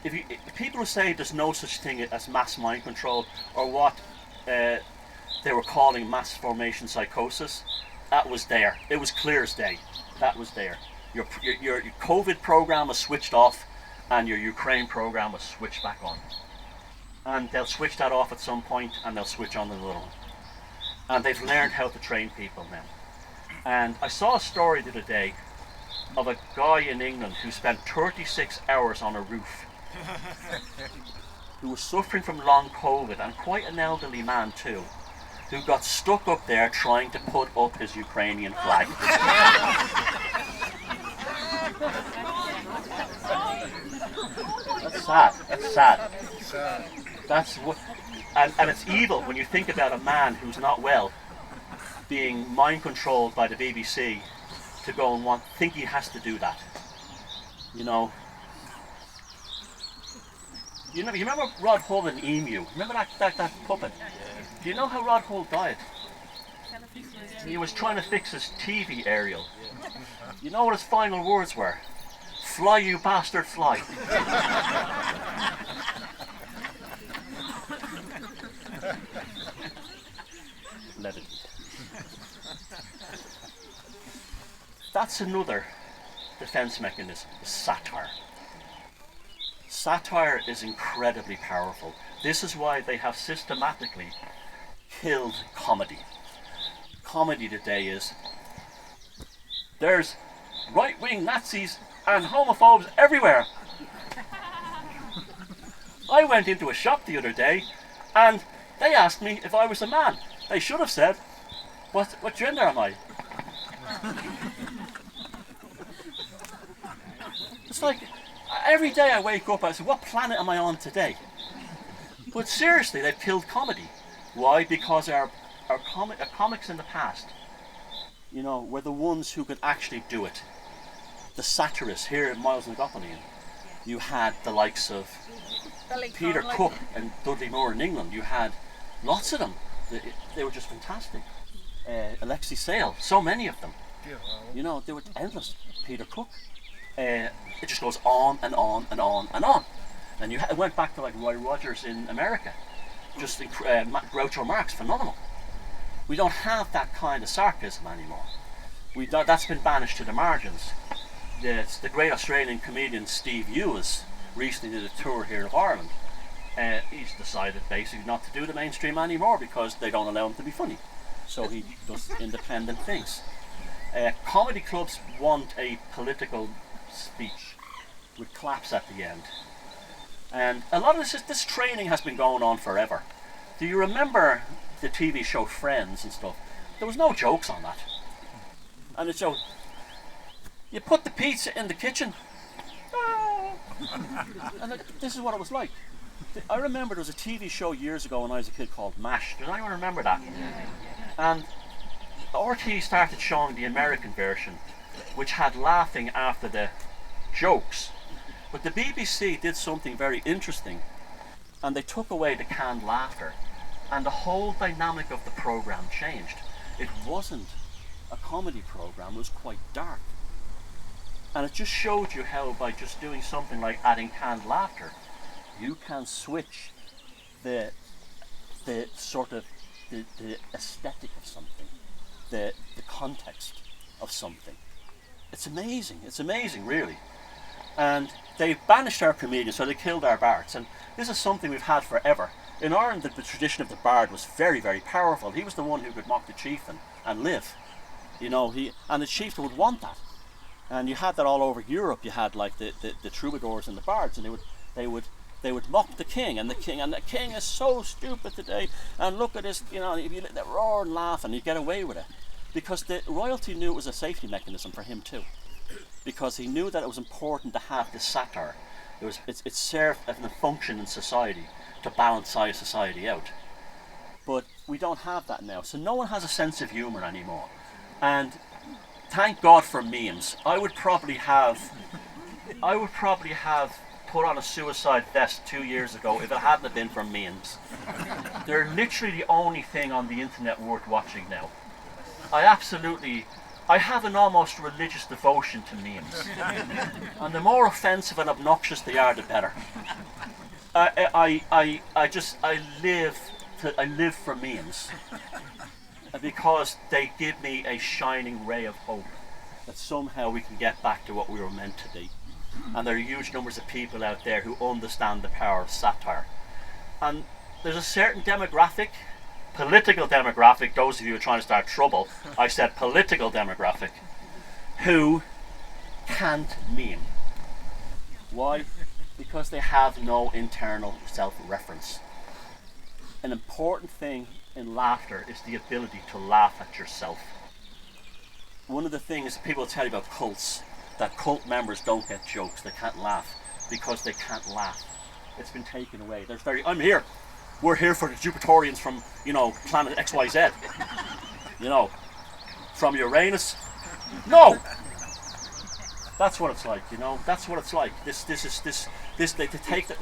if people who say there's no such thing as mass mind control, or what they were calling mass formation psychosis, that was there. It was clear as day. That was there. Your COVID program was switched off, and your Ukraine program was switched back on. And they'll switch that off at some point, and they'll switch on another one. And they've learned how to train people now. And I saw a story the other day of a guy in England who spent 36 hours on a roof, who was suffering from long COVID, and quite an elderly man too, who got stuck up there trying to put up his Ukrainian flag. That's sad. That's sad. That's what, and it's evil when you think about a man who's not well being mind controlled by the BBC to go and think he has to do that. You know. You remember Rod Hull and Emu? Remember that puppet? Do you know how Rod Hull died? He was trying to fix his TV aerial. You know what his final words were? "Fly, you bastard, fly." Let it be. That's another defense mechanism, satire. Satire is incredibly powerful. This is why they have systematically killed comedy. Comedy today is, there's right-wing Nazis and homophobes everywhere. I went into a shop the other day and they asked me if I was a man. They should have said, what gender am I? It's like, every day I wake up, I say, what planet am I on today? But seriously, they've killed comedy. Why? Because our comics in the past, you know, were the ones who could actually do it. The satirists here at Miles and Gopanian. You had the likes of Peter Cook and Dudley Moore in England. You had lots of them. They were just fantastic. Alexei Sale, so many of them. You know, they were endless. Peter Cook. It just goes on and on and on and on. And you went back to like Roy Rogers in America. Just Groucho Marx, phenomenal. We don't have that kind of sarcasm anymore. That's been banished to the margins. The great Australian comedian Steve Ewas recently did a tour here of Ireland. He's decided basically not to do the mainstream anymore because they don't allow him to be funny. So he does independent things. Comedy clubs want a political speech with claps at the end. And a lot of this training has been going on forever. Do you remember the TV show Friends and stuff? There was no jokes on that. And it's so, you put the pizza in the kitchen. And this is what it was like. I remember there was a TV show years ago when I was a kid called MASH. Does anyone remember that? And RT started showing the American version, which had laughing after the jokes. But the BBC did something very interesting, and they took away the canned laughter, and the whole dynamic of the program changed. It wasn't a comedy program, it was quite dark. And it just showed you how by just doing something like adding canned laughter, you can switch the sort of the aesthetic of something, the context of something. It's amazing really. And they banished our comedians, so they killed our bards. And this is something we've had forever. In Ireland, the tradition of the bard was very, very powerful. He was the one who could mock the chieftain and live. You know, and the chieftain would want that. And you had that all over Europe. You had like the troubadours and the bards, and they would mock the king, and the king is so stupid today, and look at this, you know, if you let that roar and laugh, and you get away with it. Because the royalty knew it was a safety mechanism for him too. Because he knew that it was important to have this satire. It served as a function in society to balance society out. But we don't have that now, so no one has a sense of humour anymore. And thank God for memes. I would probably have put on a suicide vest 2 years ago if it hadn't have been for memes. They're literally the only thing on the internet worth watching now. I have an almost religious devotion to memes. And the more offensive and obnoxious they are, the better. I live for memes. Because they give me a shining ray of hope that somehow we can get back to what we were meant to be. And there are huge numbers of people out there who understand the power of satire. And there's a certain demographic, political demographic, those of you who are trying to start trouble, I said political demographic, who can't meme. Why? Because they have no internal self-reference. An important thing in laughter is the ability to laugh at yourself. One of the things people tell you about cults, that cult members don't get jokes, they can't laugh because they can't laugh. It's been taken away. I'm here. We're here for the Jupiterians from, planet XYZ. From Uranus. No! That's what it's like, That's what it's like. They take that.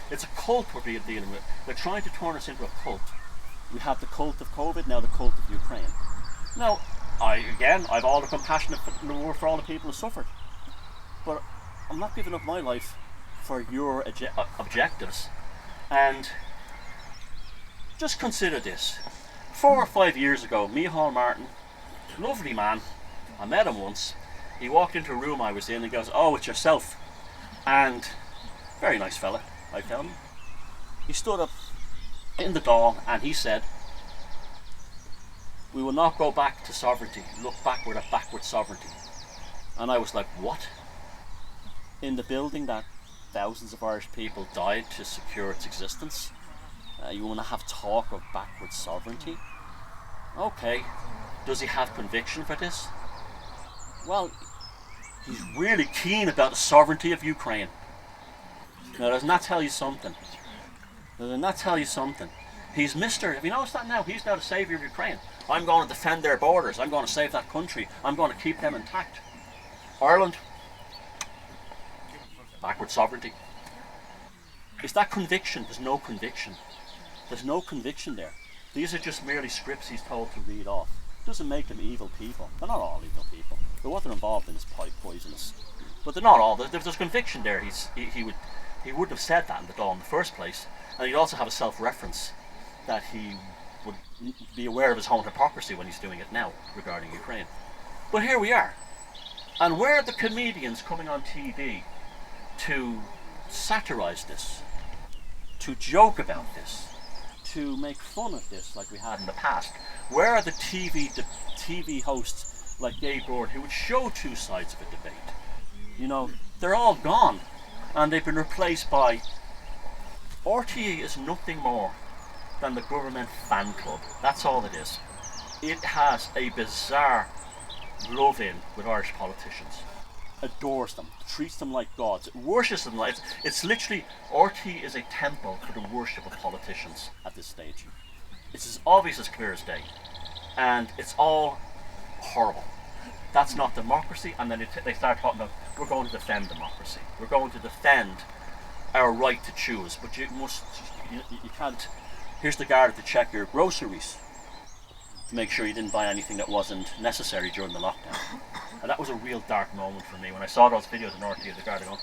It's a cult we're dealing with. They're trying to turn us into a cult. We have the cult of COVID, now the cult of Ukraine. Now, I've all the compassion in the world for all the people who suffered. But I'm not giving up my life for your objectives. And just consider this. 4 or 5 years ago, Micheál Martin, lovely man, I met him once. He walked into a room I was in and goes, "Oh, it's yourself." And very nice fella, I found him. He stood up in the dawn and he said, "We will not go back to sovereignty, look backward at backward sovereignty." And I was like, what? In the building that thousands of Irish people died to secure its existence, you want to have talk of backward sovereignty? Okay, does he have conviction for this? Well, he's really keen about the sovereignty of Ukraine. Now, doesn't that tell you something? Doesn't that tell you something? He's Mr. Have you noticed that now? He's now the saviour of Ukraine. I'm going to defend their borders. I'm going to save that country. I'm going to keep them intact. Ireland, backward sovereignty. Is that conviction? There's no conviction. There's no conviction there. These are just merely scripts he's told to read off. Doesn't make them evil people. They're not all evil people. But what they're involved in is poisonous. But they're not all. There's conviction there. He wouldn't have said that in the dawn in the first place. And he'd also have a self-reference that he would be aware of his own hypocrisy when he's doing it now regarding Ukraine. But here we are. And where are the comedians coming on TV to satirize this, to joke about this, to make fun of this like we had in the past? Where are the TV hosts like Dave Broad who would show two sides of a debate? They're all gone, and they've been replaced by RTE is nothing more than the government fan club. That's all it is. It has a bizarre love-in with Irish politicians. Adores them, treats them like gods, worships them like... It's literally... RTE is a temple for the worship of politicians at this stage. It's as obvious as clear as day. And it's all horrible. That's not democracy. And then they start talking about, we're going to defend democracy. We're going to defend our right to choose. But you can't... Here's the guard to check your groceries to make sure you didn't buy anything that wasn't necessary during the lockdown. And that was a real dark moment for me when I saw those videos in RTE of the guard going,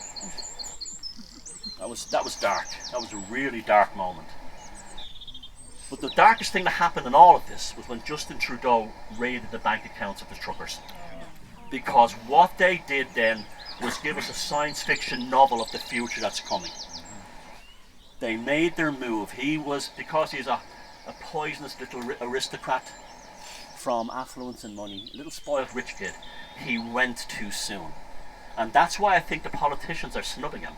that was dark. That was a really dark moment. But the darkest thing that happened in all of this was when Justin Trudeau raided the bank accounts of the truckers. Because what they did then was give us a science fiction novel of the future that's coming. They made their move. Because he's a poisonous little aristocrat from affluence and money, a little spoiled rich kid, he went too soon. And that's why I think the politicians are snubbing him.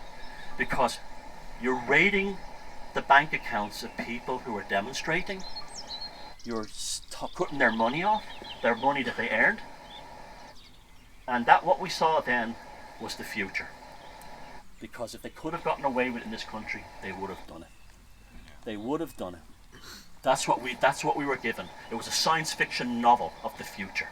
Because you're raiding the bank accounts of people who are demonstrating. You're cutting their money off, their money that they earned. And that what we saw then was the future. Because if they could have gotten away with it in this country, they would have done it. They would have done it. That's what we were given. It was a science fiction novel of the future.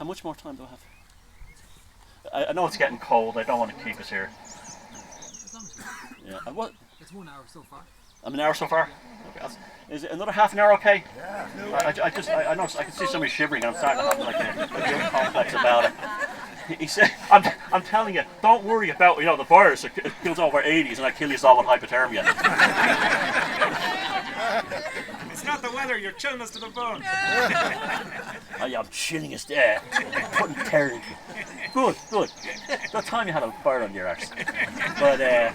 How much more time do I have? I know it's getting cold. I don't want to keep us here. As long as Yeah. What? it's 1 hour so far. I'm an hour so far. Okay. Is it another half an hour okay? Yeah. I know I can see somebody shivering. And I'm starting to have like a guilt complex about it. He said, "I'm telling you, don't worry about the virus. It kills over 80s, and I kill you all with hypothermia." It's not the weather, you're chilling us to the bone. I am chilling us there. Putting terror. Good. That time you had a fire on your arse. But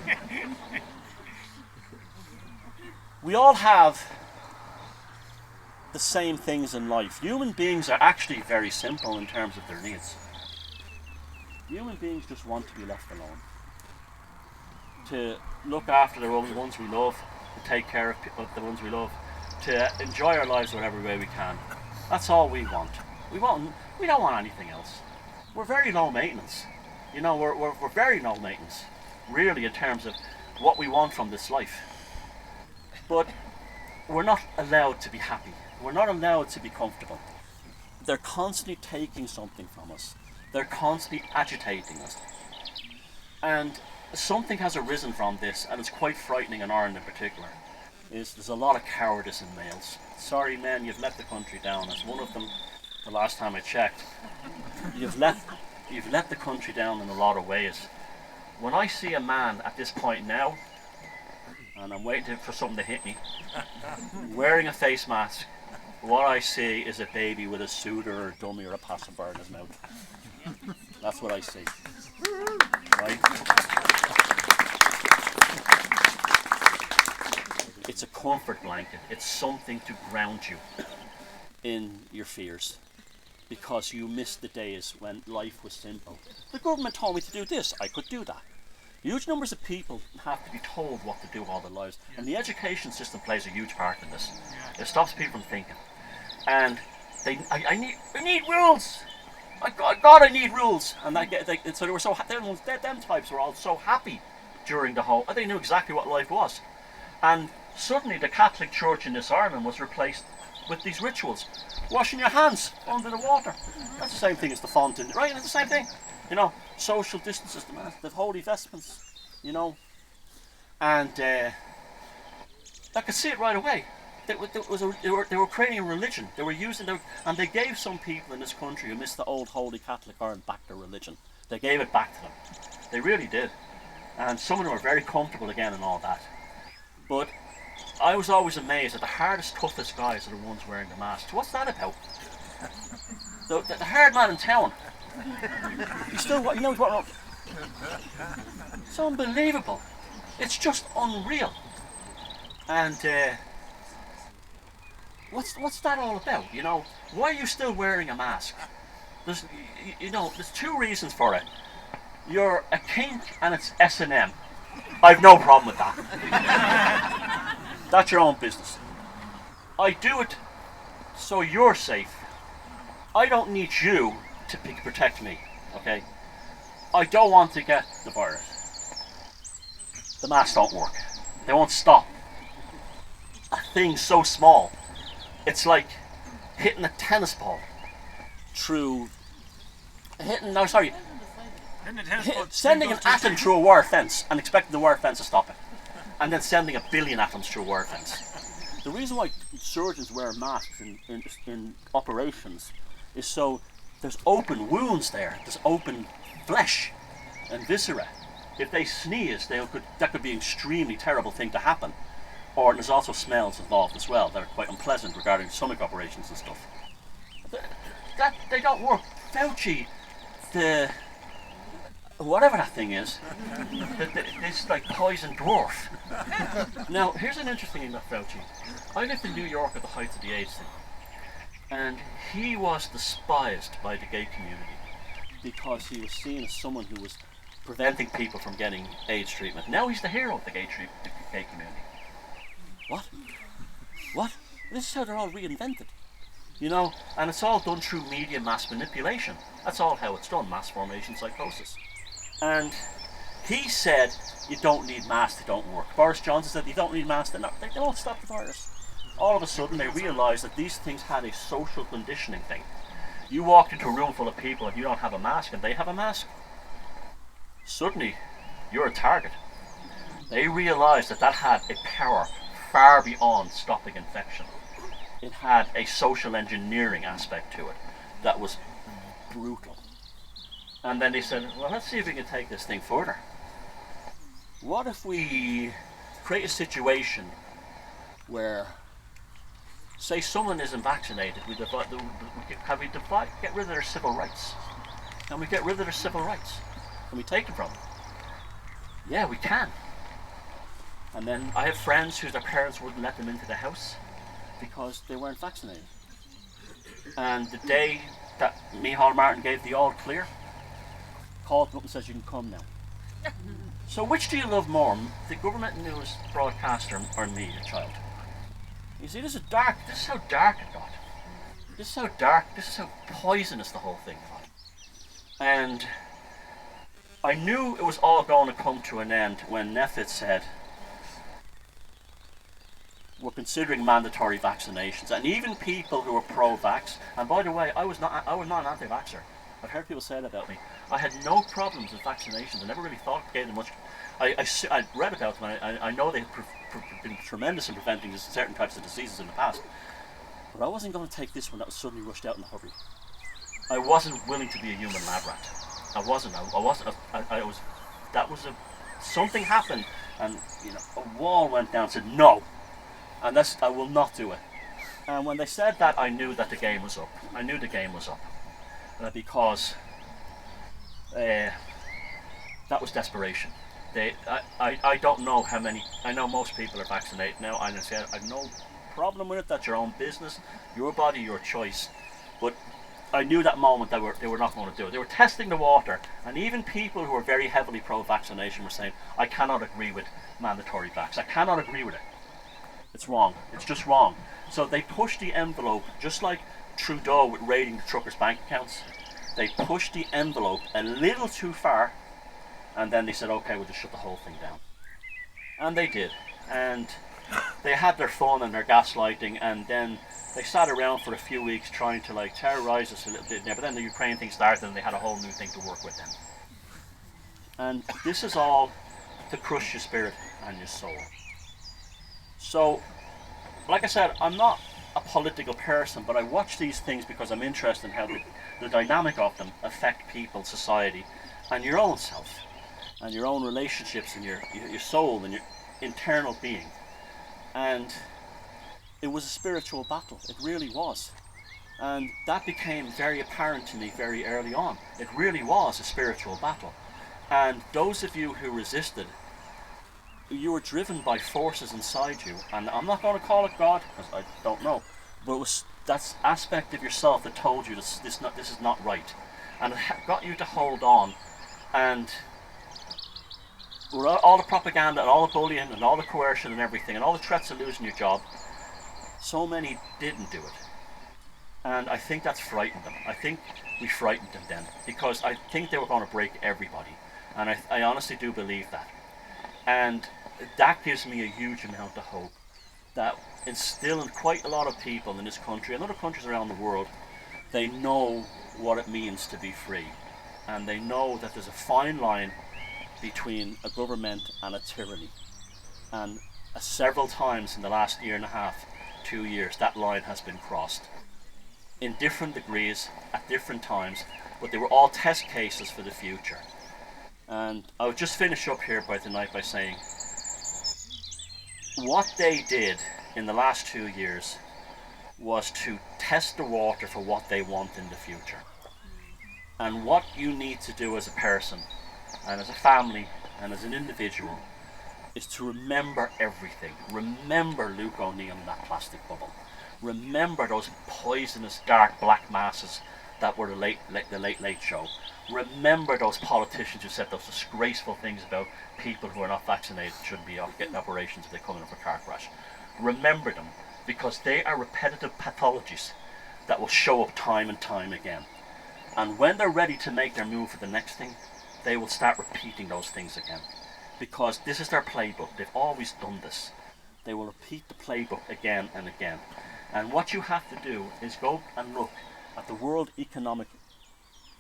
we all have the same things in life. Human beings are actually very simple in terms of their needs. Human beings just want to be left alone. To look after the ones we love, to take care of the ones we love, to enjoy our lives whatever way we can. That's all we want. We don't want anything else. We're very low maintenance. We're very low maintenance, really, in terms of what we want from this life. But we're not allowed to be happy. We're not allowed to be comfortable. They're constantly taking something from us. They're constantly agitating us. And something has arisen from this, and it's quite frightening in Ireland in particular. There's a lot of cowardice in males. Sorry men, you've let the country down. As one of them, the last time I checked, you've let the country down in a lot of ways. When I see a man at this point now, and I'm waiting for something to hit me, wearing a face mask, what I see is a baby with a suitor or a dummy or a pacifier in his mouth. That's what I see. Right? It's a comfort blanket. It's something to ground you in your fears, because you missed the days when life was simple. The government told me to do this, I could do that. Huge numbers of people have to be told what to do all their lives, and the education system plays a huge part in this. It stops people from thinking, and I need rules. God, I need rules. And so they were them types were all so happy during the whole. They knew exactly what life was, and suddenly the Catholic Church in this Ireland was replaced with these rituals, washing your hands under the water. That's the same thing as the fountain, right? It's the same thing. Social distances, the holy vestments, and I could see it right away. They were creating a religion. They were using and they gave some people in this country who missed the old holy Catholic Ireland back their religion. They gave it back to them. They really did. And some of them were very comfortable again and all that. But I was always amazed that the hardest, toughest guys are the ones wearing the masks. What's that about? The hard man in town. He's still what he knows what. It's unbelievable. It's just unreal. And what's that all about? Why are you still wearing a mask? There's two reasons for it. You're a kink and it's S&M. I've no problem with that. That's your own business. I do it so you're safe. I don't need you to protect me, okay? I don't want to get the virus. The masks don't work. They won't stop a thing so small. It's like hitting a tennis ball through sending an atom through a wire fence and expecting the wire fence to stop it, and then sending 1 billion atoms through a wire fence. The reason why surgeons wear masks in operations is so there's open wounds there, there's open flesh and viscera. If they sneeze, that could be an extremely terrible thing to happen. Or there's also smells involved as well that are quite unpleasant regarding stomach operations and stuff. They don't work. Fauci, whatever that thing is, this like poison dwarf. Now, here's an interesting thing about Fauci. I lived in New York at the height of the AIDS thing, and he was despised by the gay community because he was seen as someone who was preventing people from getting AIDS treatment. Now he's the hero of the gay community. What? This is how they're all reinvented. And it's all done through media mass manipulation. That's all how it's done, mass formation psychosis. And he said, you don't need masks, they don't work. Boris Johnson said, you don't need masks, they don't stop the virus. All of a sudden they realised that these things had a social conditioning thing. You walk into a room full of people and you don't have a mask and they have a mask, suddenly you're a target. They realised that had a power far beyond stopping infection. It had a social engineering aspect to it that was brutal. And then they said, well, let's see if we can take this thing further. What if we create a situation where, say someone isn't vaccinated, get rid of their civil rights? Can we get rid of their civil rights? Can we take them from them? Yeah, we can. And then I have friends whose their parents wouldn't let them into the house because they weren't vaccinated. And the day that Micheál Martin gave the all clear, called them up and says, you can come now. So which do you love more, the government news broadcaster or me, your child? You see, this is dark. This is how dark it got. This is how dark, this is how poisonous the whole thing got. And I knew it was all going to come to an end when Neffit said, we're considering mandatory vaccinations, and even people who are pro-vax, and by the way, I was not an anti-vaxxer. I've heard people say that about me. I had no problems with vaccinations. I never really thought it gave them much. I read about them, and I know they've been tremendous in preventing certain types of diseases in the past. But I wasn't going to take this one that was suddenly rushed out in a hurry. I wasn't willing to be a human lab rat. I wasn't. Something happened, and a wall went down and said no. And I will not do it. And when they said that, I knew that the game was up. I knew the game was up. Because that was desperation. I don't know how many, I know most people are vaccinated now, and I said, I've no problem with it, that's your own business, your body, your choice. But I knew that moment that they were not going to do it. They were testing the water, and even people who were very heavily pro-vaccination were saying, I cannot agree with mandatory vax. I cannot agree with it. It's wrong. It's just wrong. So they pushed the envelope, just like Trudeau with raiding the truckers' bank accounts. They pushed the envelope a little too far, and then they said, okay, we'll just shut the whole thing down. And they did. And they had their fun and their gaslighting, and then they sat around for a few weeks trying to terrorize us a little bit there, but then the Ukraine thing started and they had a whole new thing to work with them. And this is all to crush your spirit and your soul. So, like I said, I'm not a political person, but I watch these things because I'm interested in how the dynamic of them affect people, society, and your own self, and your own relationships, and your soul, and your internal being. And it was a spiritual battle. It really was. And that became very apparent to me very early on. It really was a spiritual battle. And those of you who resisted, you were driven by forces inside you, and I'm not going to call it God because I don't know, but it was that aspect of yourself that told you this is not right, and it got you to hold on. And with all the propaganda and all the bullying and all the coercion and everything and all the threats of losing your job, so many didn't do it, and I think that's frightened them. I think we frightened them then because I think they were going to break everybody, and I honestly do believe that. And that gives me a huge amount of hope that instilling quite a lot of people in this country and other countries around the world, they know what it means to be free. And they know that there's a fine line between a government and a tyranny. And several times in the last year and a half, 2 years, that line has been crossed. In different degrees, at different times, but they were all test cases for the future. And I would just finish up here by tonight by saying what they did in the last 2 years was to test the water for what they want in the future. And what you need to do as a person and as a family and as an individual is to remember everything. Remember Luke O'Neill in that plastic bubble. Remember those poisonous dark black masses that were the late show. Remember those politicians who said those disgraceful things about people who are not vaccinated shouldn't be getting operations if they come in for a car crash. Remember them, because they are repetitive pathologies that will show up time and time again. And when they're ready to make their move for the next thing, they will start repeating those things again. Because this is their playbook. They've always done this. They will repeat the playbook again and again. And what you have to do is go and look at the World Economic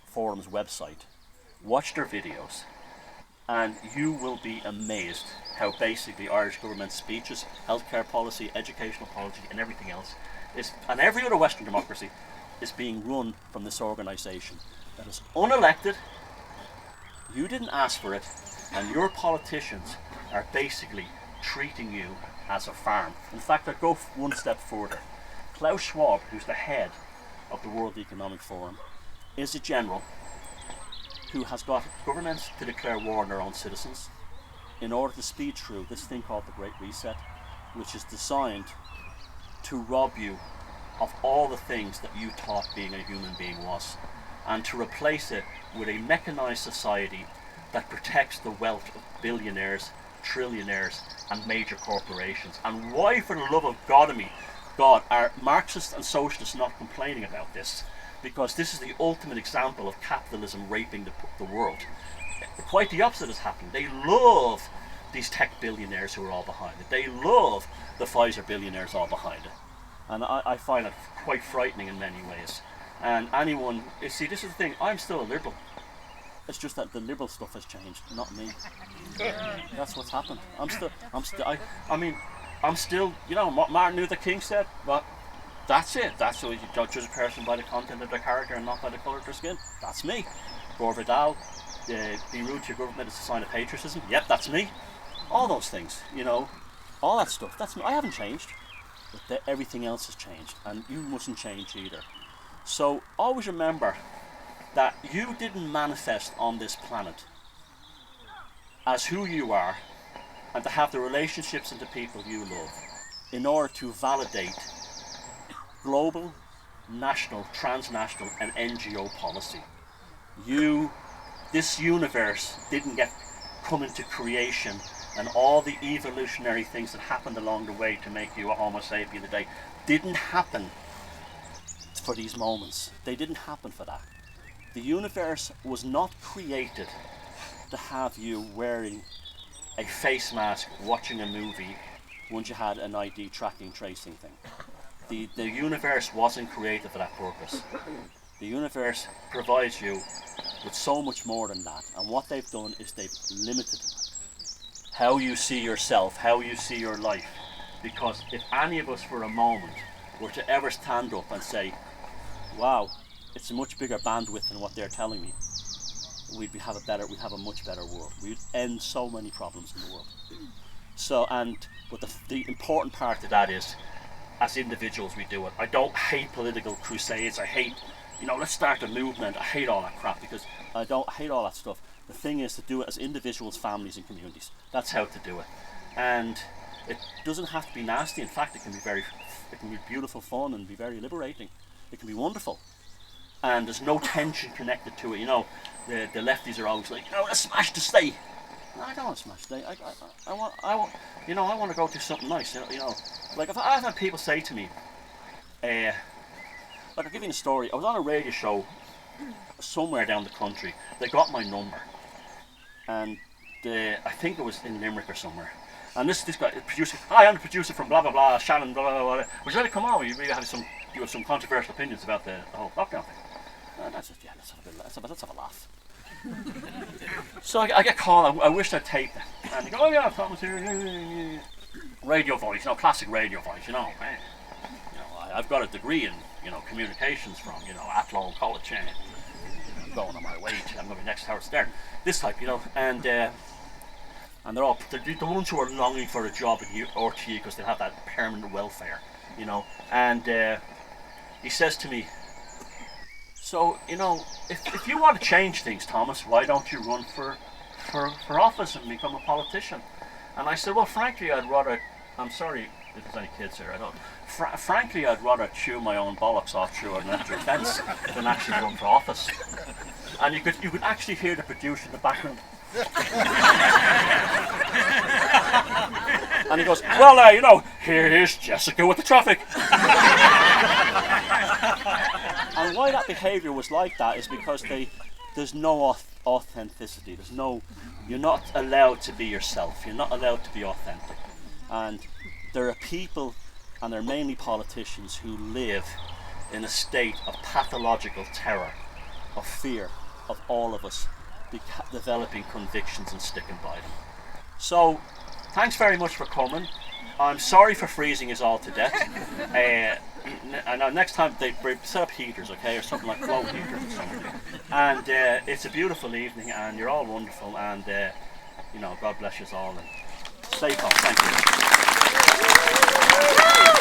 Forum's website, watch their videos, and you will be amazed how basically Irish government speeches, healthcare policy, educational policy, and everything else is, and every other Western democracy, is being run from this organisation that is unelected. You didn't ask for it, and your politicians are basically treating you as a farm. In fact, I'd go one step further. Klaus Schwab, who's the head of the World Economic Forum, is a general who has got governments to declare war on their own citizens in order to speed through this thing called the Great Reset, which is designed to rob you of all the things that you thought being a human being was, and to replace it with a mechanized society that protects the wealth of billionaires, trillionaires, and major corporations. And why, for the love of God are Marxists and socialists not complaining about this? Because this is the ultimate example of capitalism raping the world. Quite the opposite has happened. They love these tech billionaires who are all behind it. They love the Pfizer billionaires all behind it. And I find it quite frightening in many ways. And anyone, you see, this is the thing, I'm still a liberal. It's just that the liberal stuff has changed, not me. That's what's happened. I'm still, you know, what Martin Luther King said, well, that's it. That's what you judge a person by the content of their character and not by the colour of their skin. That's me. Gore Vidal, be rude to your government is a sign of patriotism. Yep, that's me. All those things, you know, all that stuff, that's me. I haven't changed, but everything else has changed, and you mustn't change either. So always remember that you didn't manifest on this planet as who you are and to have the relationships and the people you love in order to validate global, national, transnational and NGO policy. This universe didn't come into creation, and all the evolutionary things that happened along the way to make you a Homo sapien today didn't happen for these moments. They didn't happen for that. The universe was not created to have you wearing a face mask watching a movie once you had an ID tracking tracing thing. The universe wasn't created for that purpose. The universe provides you with so much more than that, and what they've done is they've limited how you see yourself, how you see your life. Because if any of us for a moment were to ever stand up and say, wow, it's a much bigger bandwidth than what they're telling me, we'd have a much better world. We'd end so many problems in the world. But the important part of that is, as individuals we do it. I don't hate political crusades. I hate, let's start a movement. I hate all that crap because I hate all that stuff. The thing is to do it as individuals, families and communities. That's how to do it. And it doesn't have to be nasty. In fact, it can be beautiful fun and be very liberating. It can be wonderful. And there's no tension connected to it. The lefties are always like, let's smash the state. No, I don't want to smash the state. I want to go do something nice. Like if I've had people say to me, like I'll give you a story. I was on a radio show somewhere down the country. They got my number, and I think it was in Limerick or somewhere. And this guy, the producer, hi, I'm the producer from blah blah blah, Shannon, blah blah blah. Would you like to come on? You have some controversial opinions about the whole lockdown thing. Let's have a laugh. So I get called. I wish I'd taped it. And they go, oh yeah, Thomas here. Radio voice, classic radio voice. Man. I've got a degree in communications from Athlone College. I'm going on my way. I'm going to be next to Howard Stern. This type, and they're the ones who are longing for a job in RTE because they have that permanent welfare, And he says to me, so if you want to change things, Thomas, why don't you run for office and become a politician? And I said, well, frankly, I'd rather. I'm sorry if there's any kids here. I don't. Frankly, I'd rather chew my own bollocks off through an electric fence than actually run for office. And you could actually hear the producer in the background. And he goes, well, here's Jessica with the traffic. And why that behaviour was like that is because there's no authenticity. You're not allowed to be yourself. You're not allowed to be authentic. And there are people, and they're mainly politicians, who live in a state of pathological terror, of fear, of all of us developing convictions and sticking by them. So, thanks very much for coming. I'm sorry for freezing us all to death. And next time they set up heaters, okay, or something like float heaters or something. And it's a beautiful evening, and you're all wonderful, and God bless you all, and stay calm. Thank you.